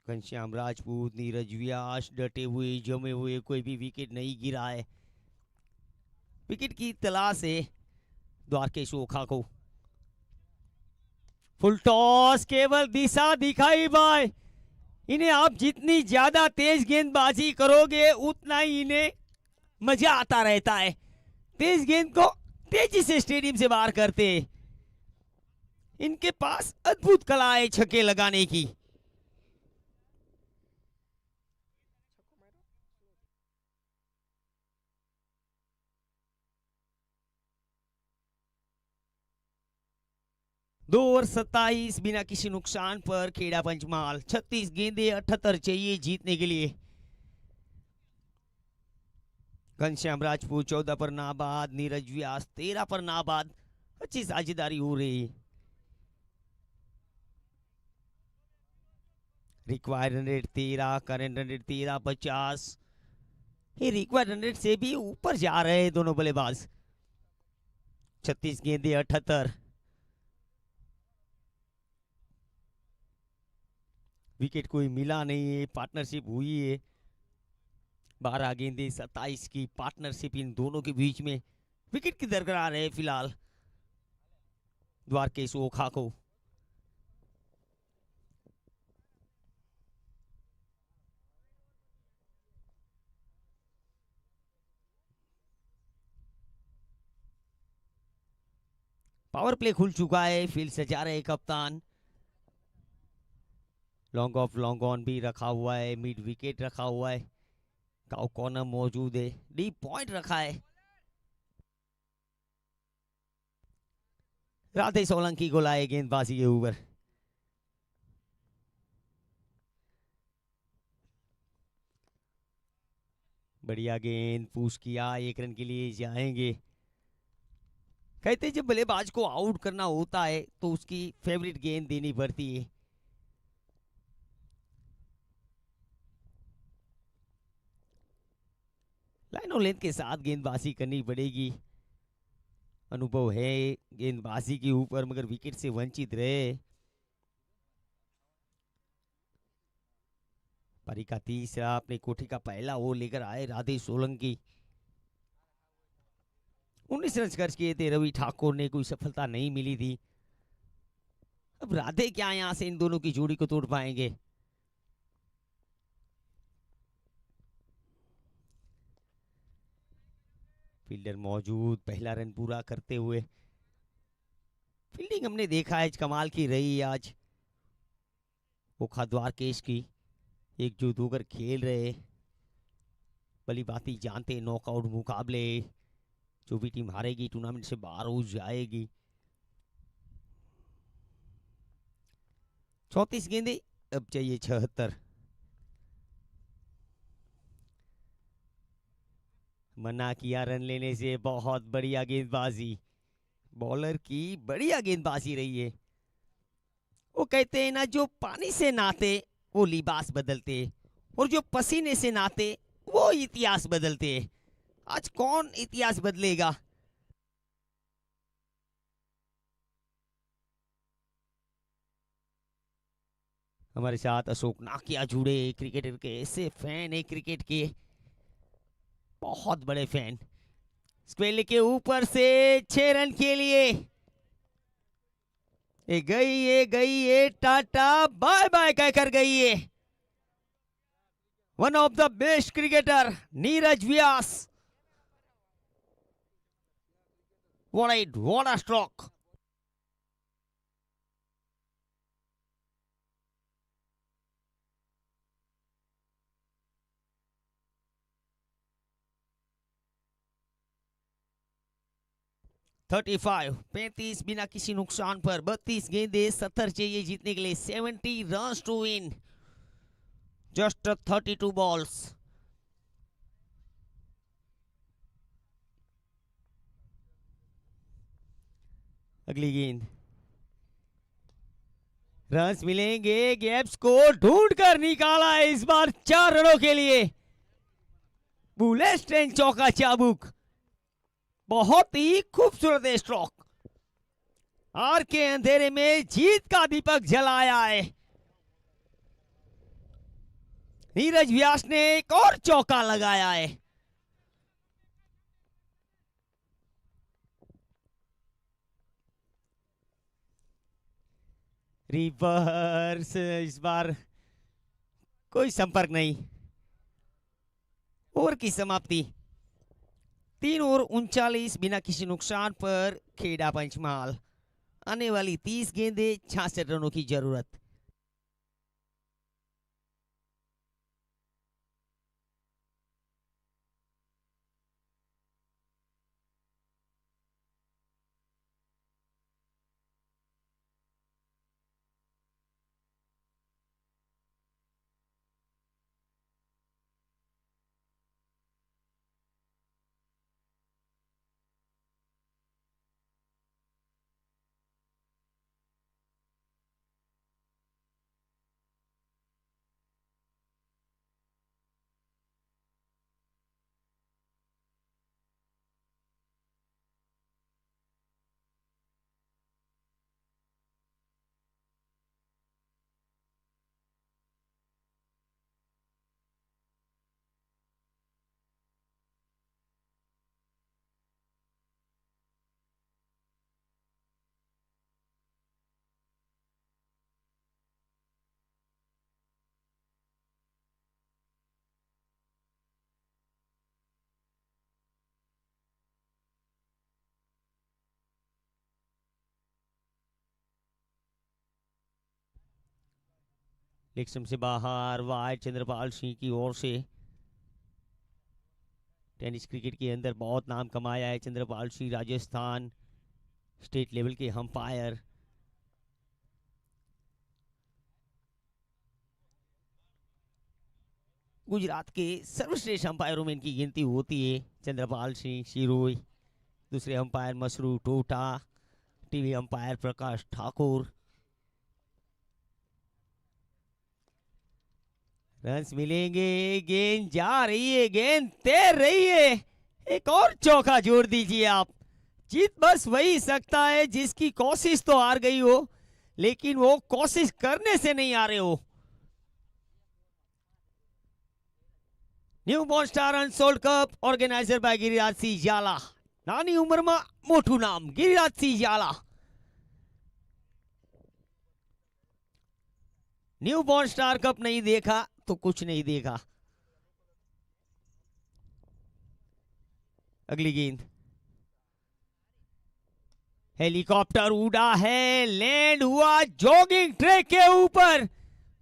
घनश्याम राजपूत, नीरज व्यास डटे हुए जमे हुए, कोई भी विकेट नहीं गिरा है। विकेट की तलाश है द्वारकेश ओखा को। फुल टॉस, केवल दिशा दिखाई बाय। इन्हें आप जितनी ज्यादा तेज गेंदबाजी करोगे उतना ही इन्हें मजा आता रहता है। तेज गेंद को तेजी से स्टेडियम से बाहर करते। इनके पास अद्भुत कला है छक्के लगाने की। दो ओवर 27 बिना किसी नुकसान पर खेड़ा पंचमहाल। 36 गेंदे 78 चाहिए जीतने के लिए। घनश्याम राजपूत 14 पर नाबाद, नीरज व्यास 13 पर नाबाद। अच्छी साझेदारी हो रही है। Required run rate 13, current run rate 13 50। ये रिक्वायर्ड रन रेट से भी ऊपर जा रहे हैं दोनों बल्लेबाज। 36 गेंदे 78। विकेट कोई मिला नहीं है, पार्टनरशिप हुई है। 12 गेंदे 27 की पार्टनरशिप इन दोनों के बीच में। विकेट की दरकरार है फिलहाल द्वारकेश ओखा को। पावर प्ले खुल चुका है, फील्ड सजा रहे कप्तान। लॉन्ग ऑफ लॉन्ग ऑन भी रखा हुआ है, मिड विकेट रखा हुआ है, काउ कॉर्नर मौजूद है, डीप पॉइंट रखा है। राधे सोलंकी को लाए गेंदबाजी के ऊपर। बढ़िया गेंद पुश किया, 1 रन के लिए जाएंगे। कहते जब बल्लेबाज को आउट करना होता है तो उसकी फेवरेट गेंद देनी पड़ती है। लाइन और लेंथ के साथ गेंदबाजी करनी पड़ेगी। अनुभव है गेंदबाजी के ऊपर, मगर विकेट से वंचित रहे। पारी का तीसरा, अपने कोठी का पहला ओवर लेकर आए राधे सोलंकी। 19 रन खर्च किए थे रवि ठाकुर ने, कोई सफलता नहीं मिली थी। अब राधे क्या यहां से इन दोनों की जोड़ी को तोड़ पाएंगे। फील्डर मौजूद, पहला रन पूरा करते हुए। फील्डिंग हमने देखा है कमाल की रही आज ओखा द्वारकेश की। एकजुट होकर खेल रहे, भली बाती जानते नॉकआउट मुकाबले जो भी टीम हारेगी टूर्नामेंट से बाहर हो जाएगी। 34 गेंदे, अब चाहिए 76। मना किया रन लेने से। बहुत बढ़िया गेंदबाजी, बॉलर की बढ़िया गेंदबाजी रही है। वो कहते हैं ना, जो पानी से नहाते वो लिबास बदलते, और जो पसीने से नहाते वो इतिहास बदलते। आज कौन इतिहास बदलेगा। हमारे साथ अशोक नाकिया जुड़े, क्रिकेटर के ऐसे फैन है क्रिकेट के, बहुत बड़े फैन। स्क्वेल के ऊपर से 6 रन के लिए। ये गई है टाटा बाय बाय कहकर गई है। One of the best cricketer Neeraj Vyas. what a stroke। (35) 35 बिना किसी नुकसान पर। 32 गेंदे 70 चाहिए जीतने के लिए। 70 runs to win, just 32 balls. अगली गेंद, रन्स मिलेंगे, गैप्स को ढूंढ कर निकाला है इस बार 4 रनों के लिए। बुलेट ट्रेन चौका चाबुक, बहुत ही खूबसूरत स्ट्रोक। हार के अंधेरे में जीत का दीपक जलाया है। नीरज व्यास ने एक और चौका लगाया है। रिवर्स, इस बार कोई संपर्क नहीं। ओवर की समाप्ति 3 ओवर 39 बिना किसी नुकसान पर खेड़ा पंचमहाल। आने वाली 30 गेंदें 66 रनों की जरूरत। लेग स्टंप से बाहर वाइड चंद्रपाल सिंह की ओर से। टेनिस क्रिकेट के अंदर बहुत नाम कमाया है चंद्रपाल सिंह। राजस्थान स्टेट लेवल के अंपायर। गुजरात के सर्वश्रेष्ठ अंपायरों में इनकी गिनती होती है। चंद्रपाल सिंह शिरोई, दूसरे अंपायर मसरू टोटा, TV umpire Prakash Thakur. Runs मिलेंगे, गेंद जा रही है, गेंद तैर रही है। एक और चौका जोड़ दीजिए आप। जीत बस वही सकता है जिसकी कोशिश तो हार गई हो, लेकिन वो कोशिश करने से नहीं आ रहे हो। New born star unsold cup organizer by Giriraj Singh Jhala. नानी उम्र में मोटू नाम गिरिराज सिंह झाला। न्यू बॉर्न स्टार कप नहीं देखा तो कुछ नहीं देखा। अगली गेंद, हेलीकॉप्टर उड़ा है, लैंड हुआ जॉगिंग ट्रैक के ऊपर।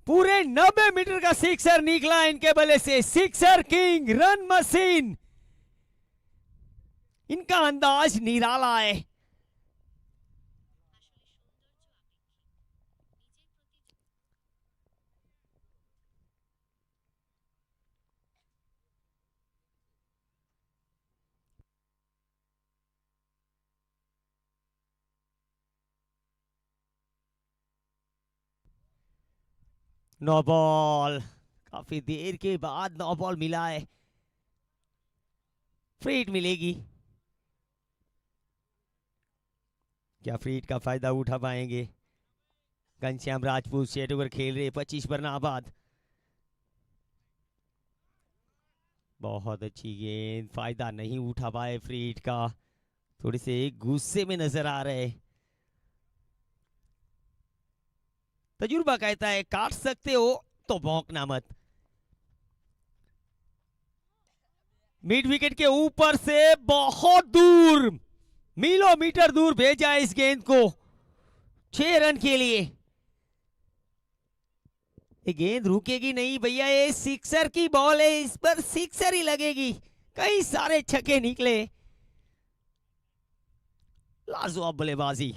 पूरे 90 मीटर का सिक्सर निकला इनके बल्ले से। Sixer king, run machine. इनका अंदाज निराला है। नो बॉल, काफी देर के बाद नो बॉल मिला है। फ्रीट मिलेगी। क्या फ्रीट का फायदा उठा पाएंगे? घनश्याम राजपूत सेट ओवर खेल रहे 25 पर नाबाद। बहुत अच्छी गेंद, फायदा नहीं उठा पाए फ्रीट का। थोड़े से गुस्से में नजर आ रहे। तजुर्बा कहता है काट सकते हो तो भौंकना मत। मिड विकेट के ऊपर से बहुत दूर, मीलों मीटर दूर भेजा इस गेंद को 6 रन के लिए। ये गेंद रुकेगी नहीं भैया, ये सिक्सर की बॉल है, इस पर सिक्सर ही लगेगी। कई सारे छक्के निकले। लाजवाब बल्लेबाजी।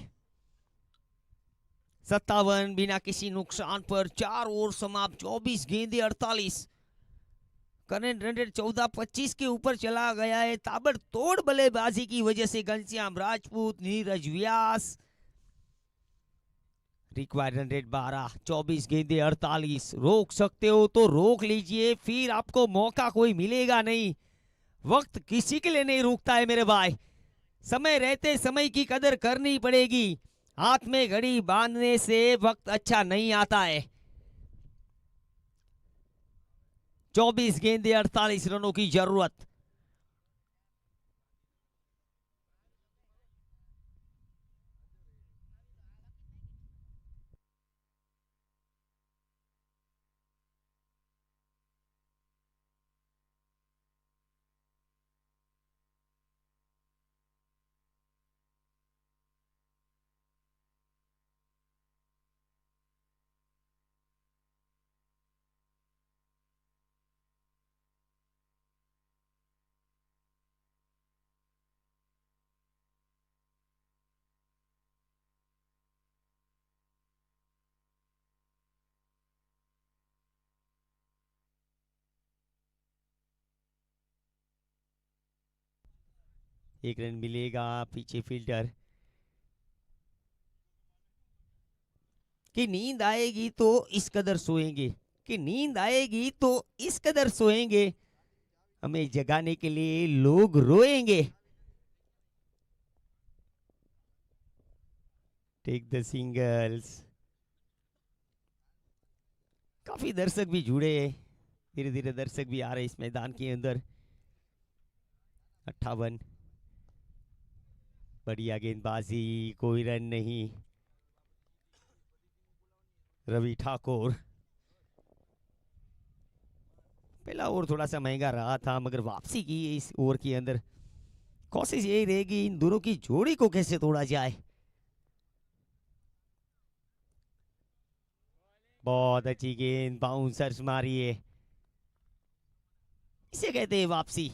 57 बिना किसी नुकसान पर 4 ओवर समाप्त। 24 गेंदे 48। करंट रन रेट 14-25 के ऊपर चला गया है। ताबड़तोड़ बल्लेबाजी की वजह से Ghanshyam Rajput, Neeraj Vyas. Required run rate 12। 24 गेंदे 48। रोक सकते हो तो रोक लीजिए, फिर आपको मौका कोई मिलेगा नहीं। वक्त किसी के लिए नहीं रुकता है मेरे भाई। समय रहते समय की कदर करनी पड़ेगी। हाथ में घड़ी बांधने से वक्त अच्छा नहीं आता है। 24 गेंदे 48 रनों की जरूरत। एक रन मिलेगा पीछे फील्डर कि नींद आएगी तो इस कदर सोएंगे, कि नींद आएगी तो इस कदर सोएंगे, हमें जगाने के लिए लोग रोएंगे। Take the singles. काफी दर्शक भी जुड़े हैं, धीरे धीरे दर्शक भी आ रहे इस मैदान के अंदर। 58। बढ़िया गेंदबाजी, कोई रन नहीं। रवि ठाकुर। पहला ओवर थोड़ा सा महंगा रहा था, मगर वापसी की इस ओवर के अंदर। कोशिश यही रहेगी इन दोनों की जोड़ी को कैसे तोड़ा जाए। बहुत अच्छी गेंद, बाउंसर्स मारी है, इसे कहते हैं वापसी।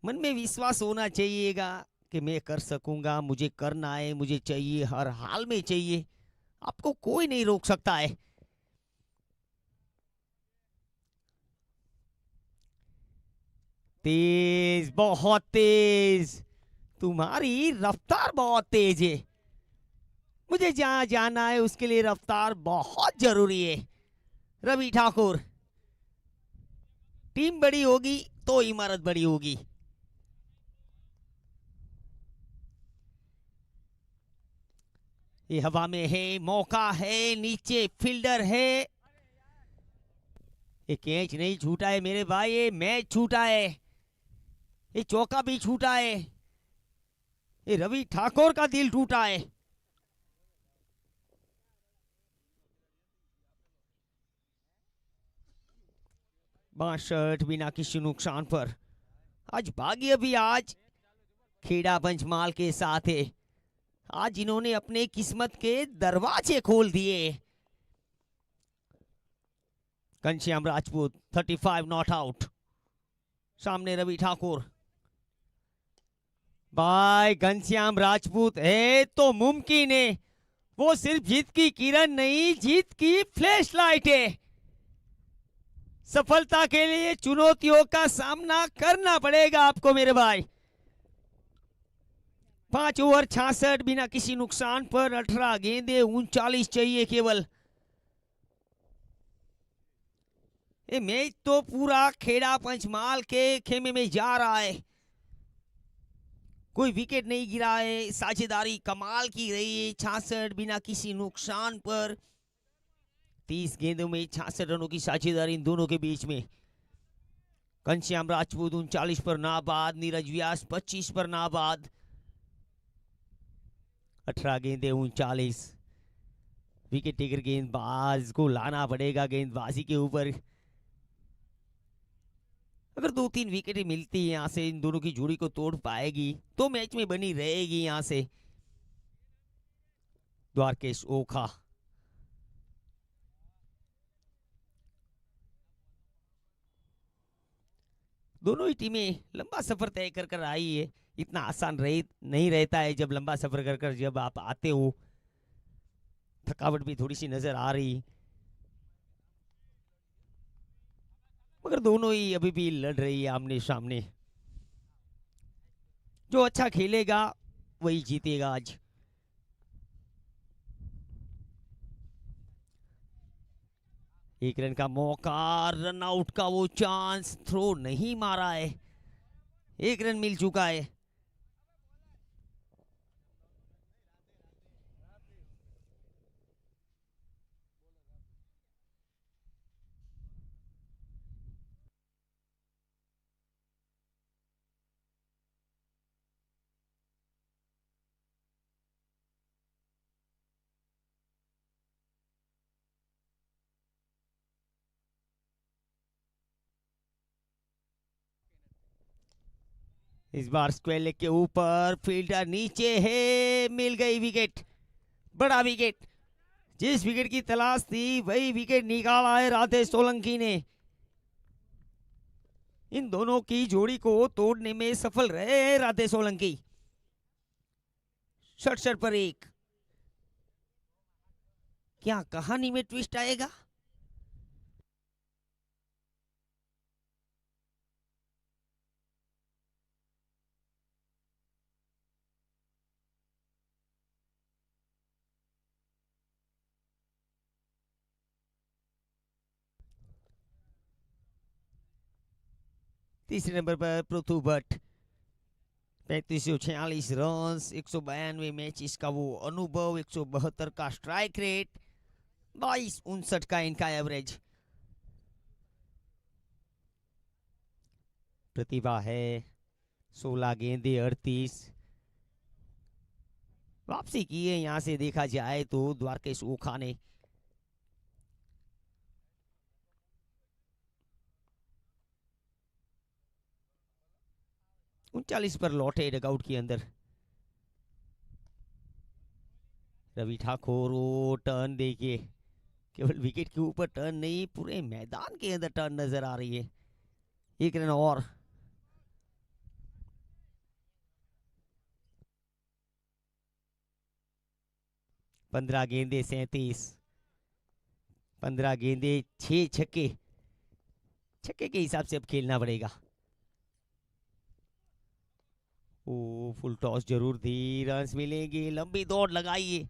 मन में विश्वास होना चाहिएगा कि मैं कर सकूंगा, मुझे करना है, मुझे चाहिए, हर हाल में चाहिए। आपको कोई नहीं रोक सकता है। तेज, बहुत तेज, तुम्हारी रफ्तार बहुत तेज है। मुझे जहां जाना है उसके लिए रफ्तार बहुत जरूरी है। रवि ठाकुर। टीम बड़ी होगी तो इमारत बड़ी होगी। ये हवा में है, मौका है, नीचे फील्डर है। ये कैच नहीं छूटा है मेरे भाई, ये मैच छूटा है, ये चौका भी छूटा है, ये रवि ठाकुर का दिल टूटा है। बासठ बिना किसी नुकसान पर। आज भाग्य भी आज खेड़ा पंचमाल के साथ है। आज इन्होंने अपने किस्मत के दरवाजे खोल दिए। Ghanshyam Rajput 35 not out. सामने रवि ठाकुर। भाई घनश्याम राजपूत है तो मुमकिन है, वो सिर्फ जीत की किरण नहीं, जीत की फ्लैश लाइट है। सफलता के लिए चुनौतियों का सामना करना पड़ेगा आपको मेरे भाई। 5 ओवर 66 बिना किसी नुकसान पर, 18 गेंदे 39 चाहिए केवल। ये मैच तो पूरा खेड़ा पंचमाल के खेमे में जा रहा है। कोई विकेट नहीं गिरा है, साझेदारी कमाल की रही है। 66 बिना किसी नुकसान पर, 30 गेंदों में 66 रनों की साझेदारी इन दोनों के बीच में। घनश्याम राजपूत 39 पर नाबाद, नीरज व्यास 25 पर नाबाद। 18 गेंदे 39। विकेट टेकर गेंदबाज को लाना पड़ेगा गेंदबाजी के ऊपर। अगर 2-3 विकेट मिलती है यहां से, इन दोनों की जोड़ी को तोड़ पाएगी तो मैच में बनी रहेगी यहां से। द्वारकेश ओखा। दोनों ही टीमें लंबा सफर तय कर कर आई है। इतना आसान नहीं रहता है जब लंबा सफर कर कर जब आप आते हो। थकावट भी थोड़ी सी नजर आ रही, मगर दोनों ही अभी भी लड़ रही है आमने सामने। जो अच्छा खेलेगा वही जीतेगा आज। एक रन का मौका, रन आउट का वो चांस, थ्रो नहीं मारा है। एक रन मिल चुका है। इस बार स्क्वायर लेग के ऊपर, फील्डर नीचे है, मिल गई विकेट, बड़ा विकेट। जिस विकेट की तलाश थी वही विकेट निकाला है राधेश सोलंकी ने। इन दोनों की जोड़ी को तोड़ने में सफल रहे हैं राधेश सोलंकी। 67 पर 1। क्या कहानी में ट्विस्ट आएगा? तीसरे नंबर पर पृथ्वी भट्ट, 3546 रन, 192 मैचेस का वो अनुभव, 172 का स्ट्राइक रेट, 22-59 का इनका एवरेज। प्रतिभा है, 16 गेंदे 38। वापसी की है यहां से देखा जाए तो द्वारकेश ओखा ने। उनचालीस पर लौटे डगआउट के अंदर। रवि ठाकुर, वो टर्न देखिए, केवल विकेट के ऊपर टर्न नहीं, पूरे मैदान के अंदर टर्न नजर आ रही है। 1 रन और। पंद्रह गेंदे 37, 15 गेंदे 6 छक्के। छक्के के हिसाब से अब खेलना पड़ेगा। ओ, फुल टॉस जरूर थी, रन्स मिलेंगे, लंबी दौड़ लगाइए।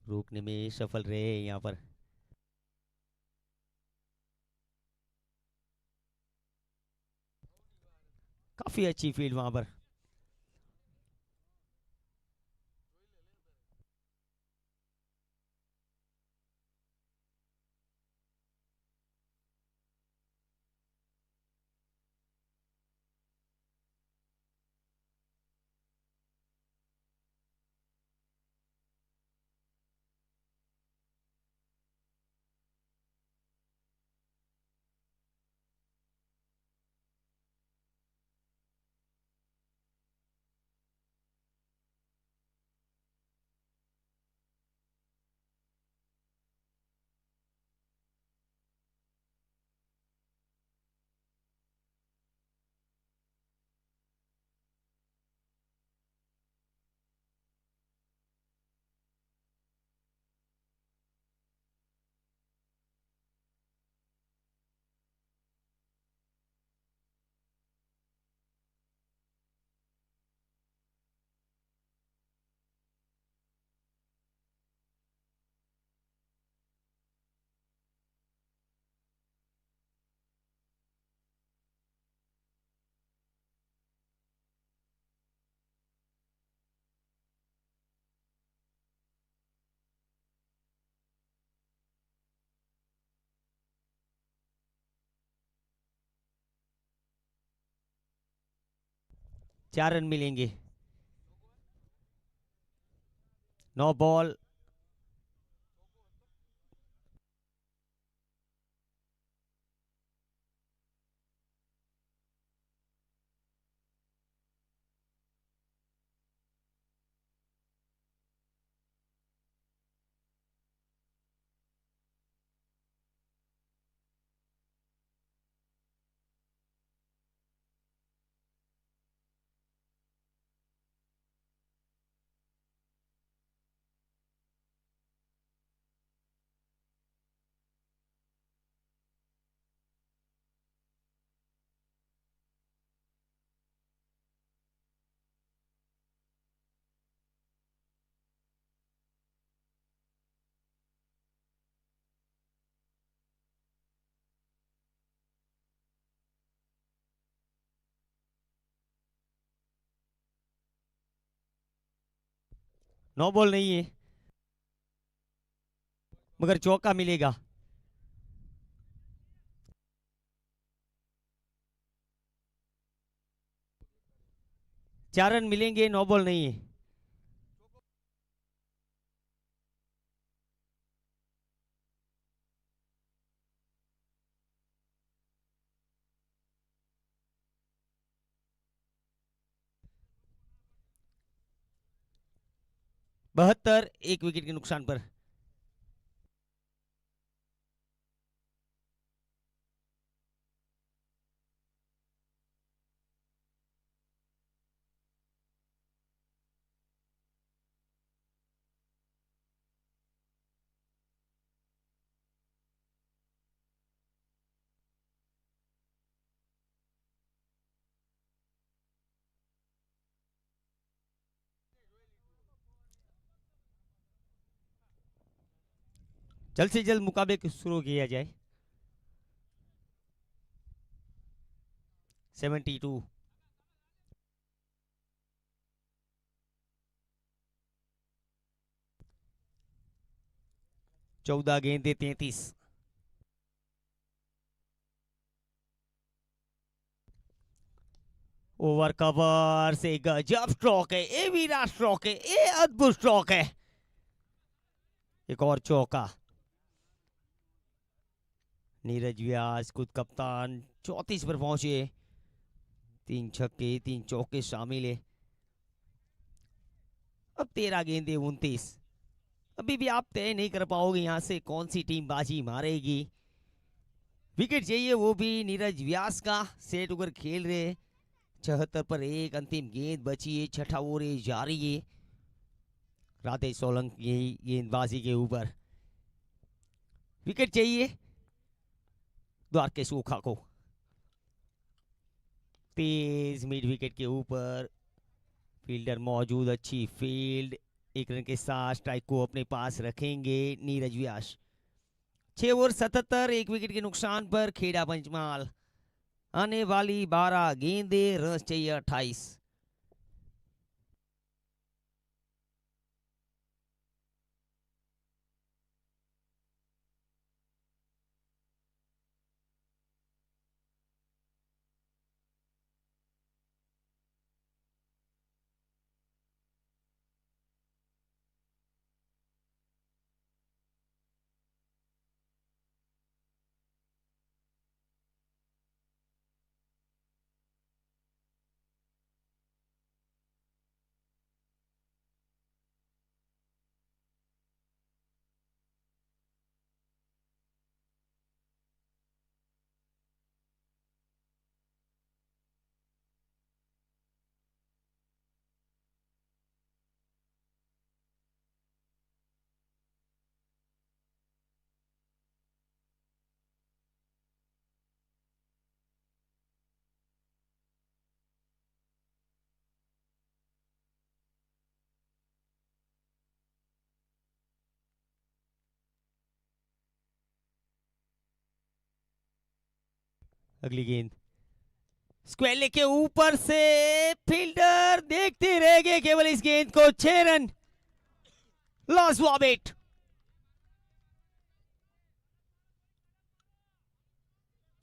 रोकने में सफल रहे यहाँ पर। काफी अच्छी फील्ड वहां पर। चार रन मिलेंगे। 9 बॉल। नो बॉल नहीं है, मगर चौका मिलेगा। चार रन मिलेंगे, नो बॉल नहीं है। 72 एक विकेट के नुकसान पर। जल्द से जल्द मुकाबले को शुरू किया जाए। 72 14 गेंदे 33। ओवर कवर से गजब स्ट्रोक है, ये विराट स्ट्रोक है, ये अद्भुत स्ट्रोक है। एक और चौका। नीरज व्यास खुद कप्तान 34 पर पहुंचे। 3 छक्के 3 चौके शामिल है। अब 13 गेंदे 29। अभी भी आप तय नहीं कर पाओगे यहां से कौन सी टीम बाजी मारेगी। विकेट चाहिए वो भी नीरज व्यास का। सेट होकर खेल रहे। 76 पर 1 अंतिम गेंद बची है। छठा ओवर जारी है। राधेश सोलंकी गेंदबाजी के ऊपर विकेट चाहिए द्वारकेश ओखा को। तेज मिड विकेट के ऊपर फील्डर मौजूद, अच्छी फील्ड। 1 रन के साथ स्ट्राइक को अपने पास रखेंगे नीरज व्यास। 6 ओवर 77 1 विकेट के नुकसान पर खेड़ा पंचमहाल। आने वाली 12 गेंदे, रन चाहिए 28। अगली गेंद स्क्वेले के ऊपर से फील्डर देखते रह गए केवल इस गेंद को। 6 रन। लॉस वॉबिट।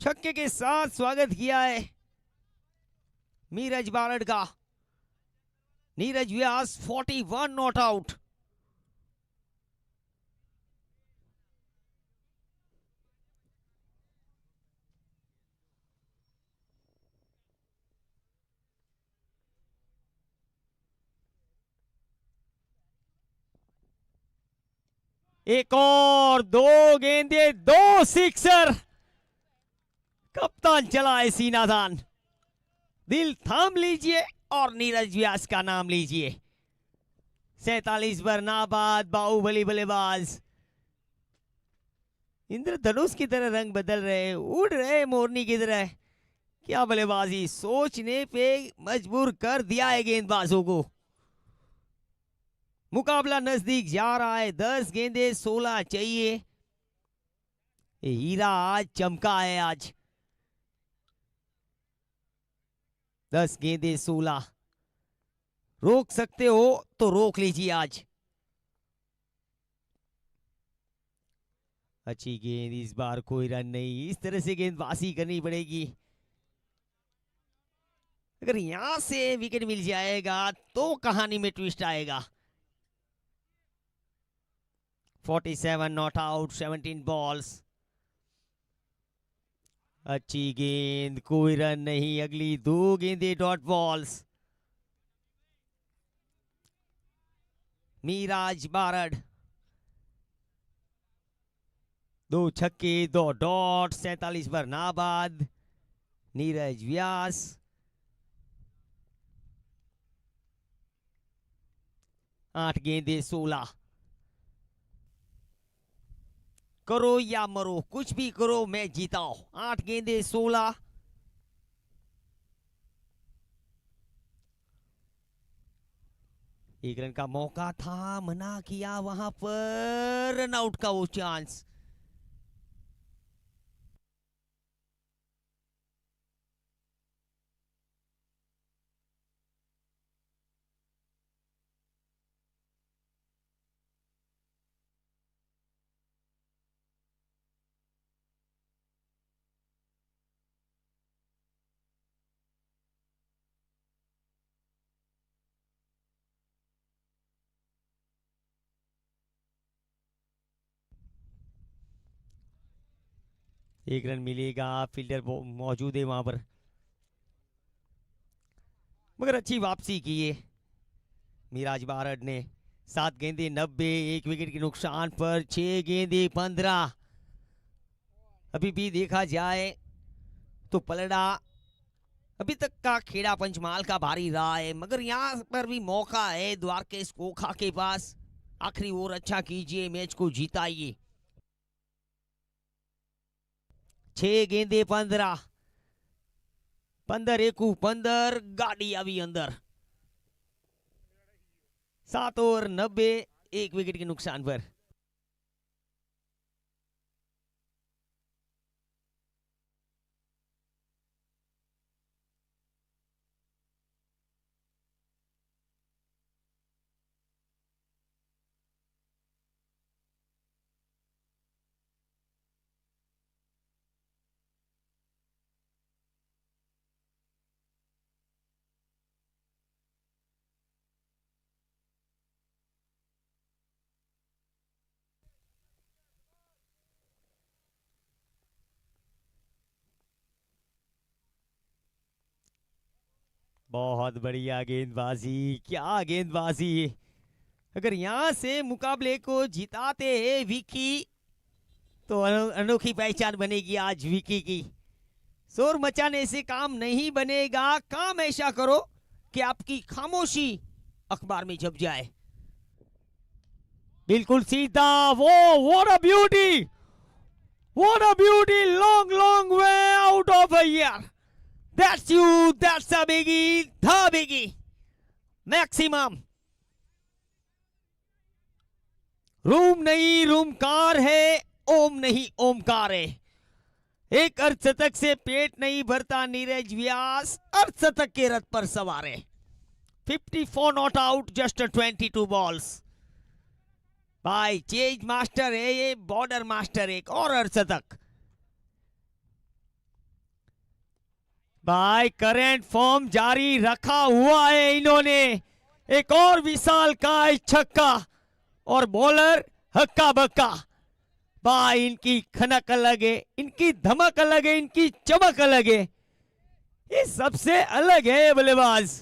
छक्के के साथ स्वागत किया है मीरज बारड का। नीरज व्यास 41 नॉट आउट। एक और 2 गेंदे 2 सिक्सर। कप्तान चला है सीनादान। दिल थाम लीजिए और नीरज व्यास का नाम लीजिए। 47 पर नाबाद बाहुबली बल्लेबाज। इंद्रधनुष की तरह रंग बदल रहे, उड़ रहे मोरनी की तरह। क्या बल्लेबाजी, सोचने पे मजबूर कर दिया है गेंदबाजों को। मुकाबला नजदीक जा रहा है। 10 गेंदे 16 चाहिए। ये हीरा आज चमका है। आज 10 गेंदे 16। रोक सकते हो तो रोक लीजिए आज। अच्छी गेंद, इस बार कोई रन नहीं। इस तरह से गेंदबाजी करनी पड़ेगी। अगर यहां से विकेट मिल जाएगा तो कहानी में ट्विस्ट आएगा। 47 नॉट आउट, 17 बॉल्स। अच्छी गेंद, कोई रन नहीं। अगली 2 गेंदे डॉट बॉल्स। मिराज बारड। 2 छक्के 2 डॉट, 47 पर नाबाद नीरज व्यास। 8 गेंदे 16। करो या मरो, कुछ भी करो, मैच जीताओ। 8 गेंदे 16। एक रन का मौका था, मना किया वहां पर, रन आउट का वो चांस। एक रन मिलेगा, फील्डर मौजूद है वहां पर, मगर अच्छी वापसी की है मिराज बारड ने। 7 गेंदे 90, 1 विकेट के नुकसान पर। 6 गेंदे 15। अभी भी देखा जाए तो पलड़ा अभी तक का खेड़ा पंचमहाल का भारी रहा है, मगर यहाँ पर भी मौका है द्वारकेश ओखा के पास। आखिरी ओवर अच्छा कीजिए, मैच को जीताइए। 6 गेंदे 15। 15 एकू 15, गाड़ी अभी अंदर। 7 ओवर 90, 1 विकेट के नुकसान पर। बहुत बढ़िया गेंदबाजी, क्या गेंदबाजी। अगर यहां से मुकाबले को जिताते हैं विकी, तो अनोखी पहचान बनेगी आज विकी की। शोर मचाने से काम नहीं बनेगा, काम ऐसा करो कि आपकी खामोशी अखबार में छप जाए। बिल्कुल सीधा, वो what a beauty, what a beauty, long long way out of a year. That's you, that's a biggie, the biggie, maximum। Room नहीं रूमकार है, ओम नहीं ओमकार है। एक अर्धशतक से पेट नहीं भरता नीरज व्यास, अर्धशतक के रथ पर सवार है। 54 नॉट आउट, जस्ट 22 बॉल्स। भाई चेज मास्टर है ये, बॉर्डर मास्टर। एक और अर्धशतक। भाई करंट फॉर्म जारी रखा हुआ है इन्होंने। एक और विशाल काय छक्का और बॉलर हक्का बक्का। भाई इनकी खनक अलग है, इनकी धमक अलग है, इनकी चमक अलग है। ये सबसे अलग है बल्लेबाज।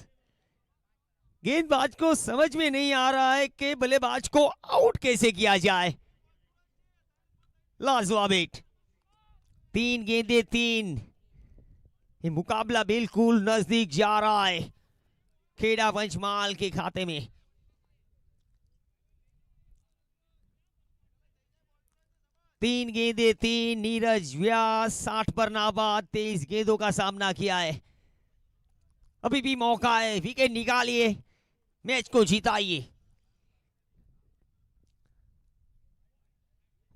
गेंदबाज को समझ में नहीं आ रहा है कि बल्लेबाज को आउट कैसे किया जाए। लाजवाब हिट। 3 गेंदे 3। ये मुकाबला बिल्कुल नजदीक जा रहा है खेड़ा पंचमहाल के खाते में। तीन गेंदे 3। नीरज व्यास 60 पर नाबाद, 23 गेंदों का सामना किया है। अभी भी मौका है, विकेट निकालिए, मैच को जिताइए।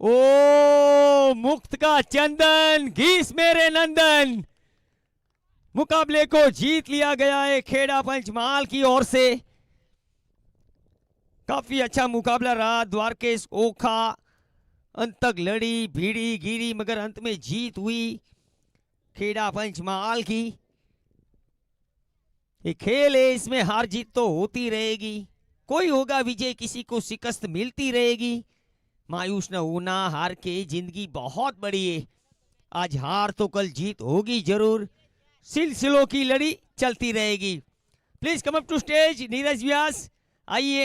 ओ मुक्त का चंदन, घीस मेरे नंदन। मुकाबले को जीत लिया गया है खेड़ा पंचमहाल की ओर से। काफी अच्छा मुकाबला रहा। द्वारकेश ओखा अंत तक लड़ी, भिड़ी गिरी, मगर अंत में जीत हुई खेड़ा पंचमहाल की। ये खेल है, इसमें हार जीत तो होती रहेगी। कोई होगा विजय, किसी को शिकस्त मिलती रहेगी। मायूस न होना, हार के जिंदगी बहुत बड़ी है। आज हार तो कल जीत होगी जरूर। सिलसिलों की लड़ी चलती रहेगी। Please come up to stage Neeraj Vyas, आइए।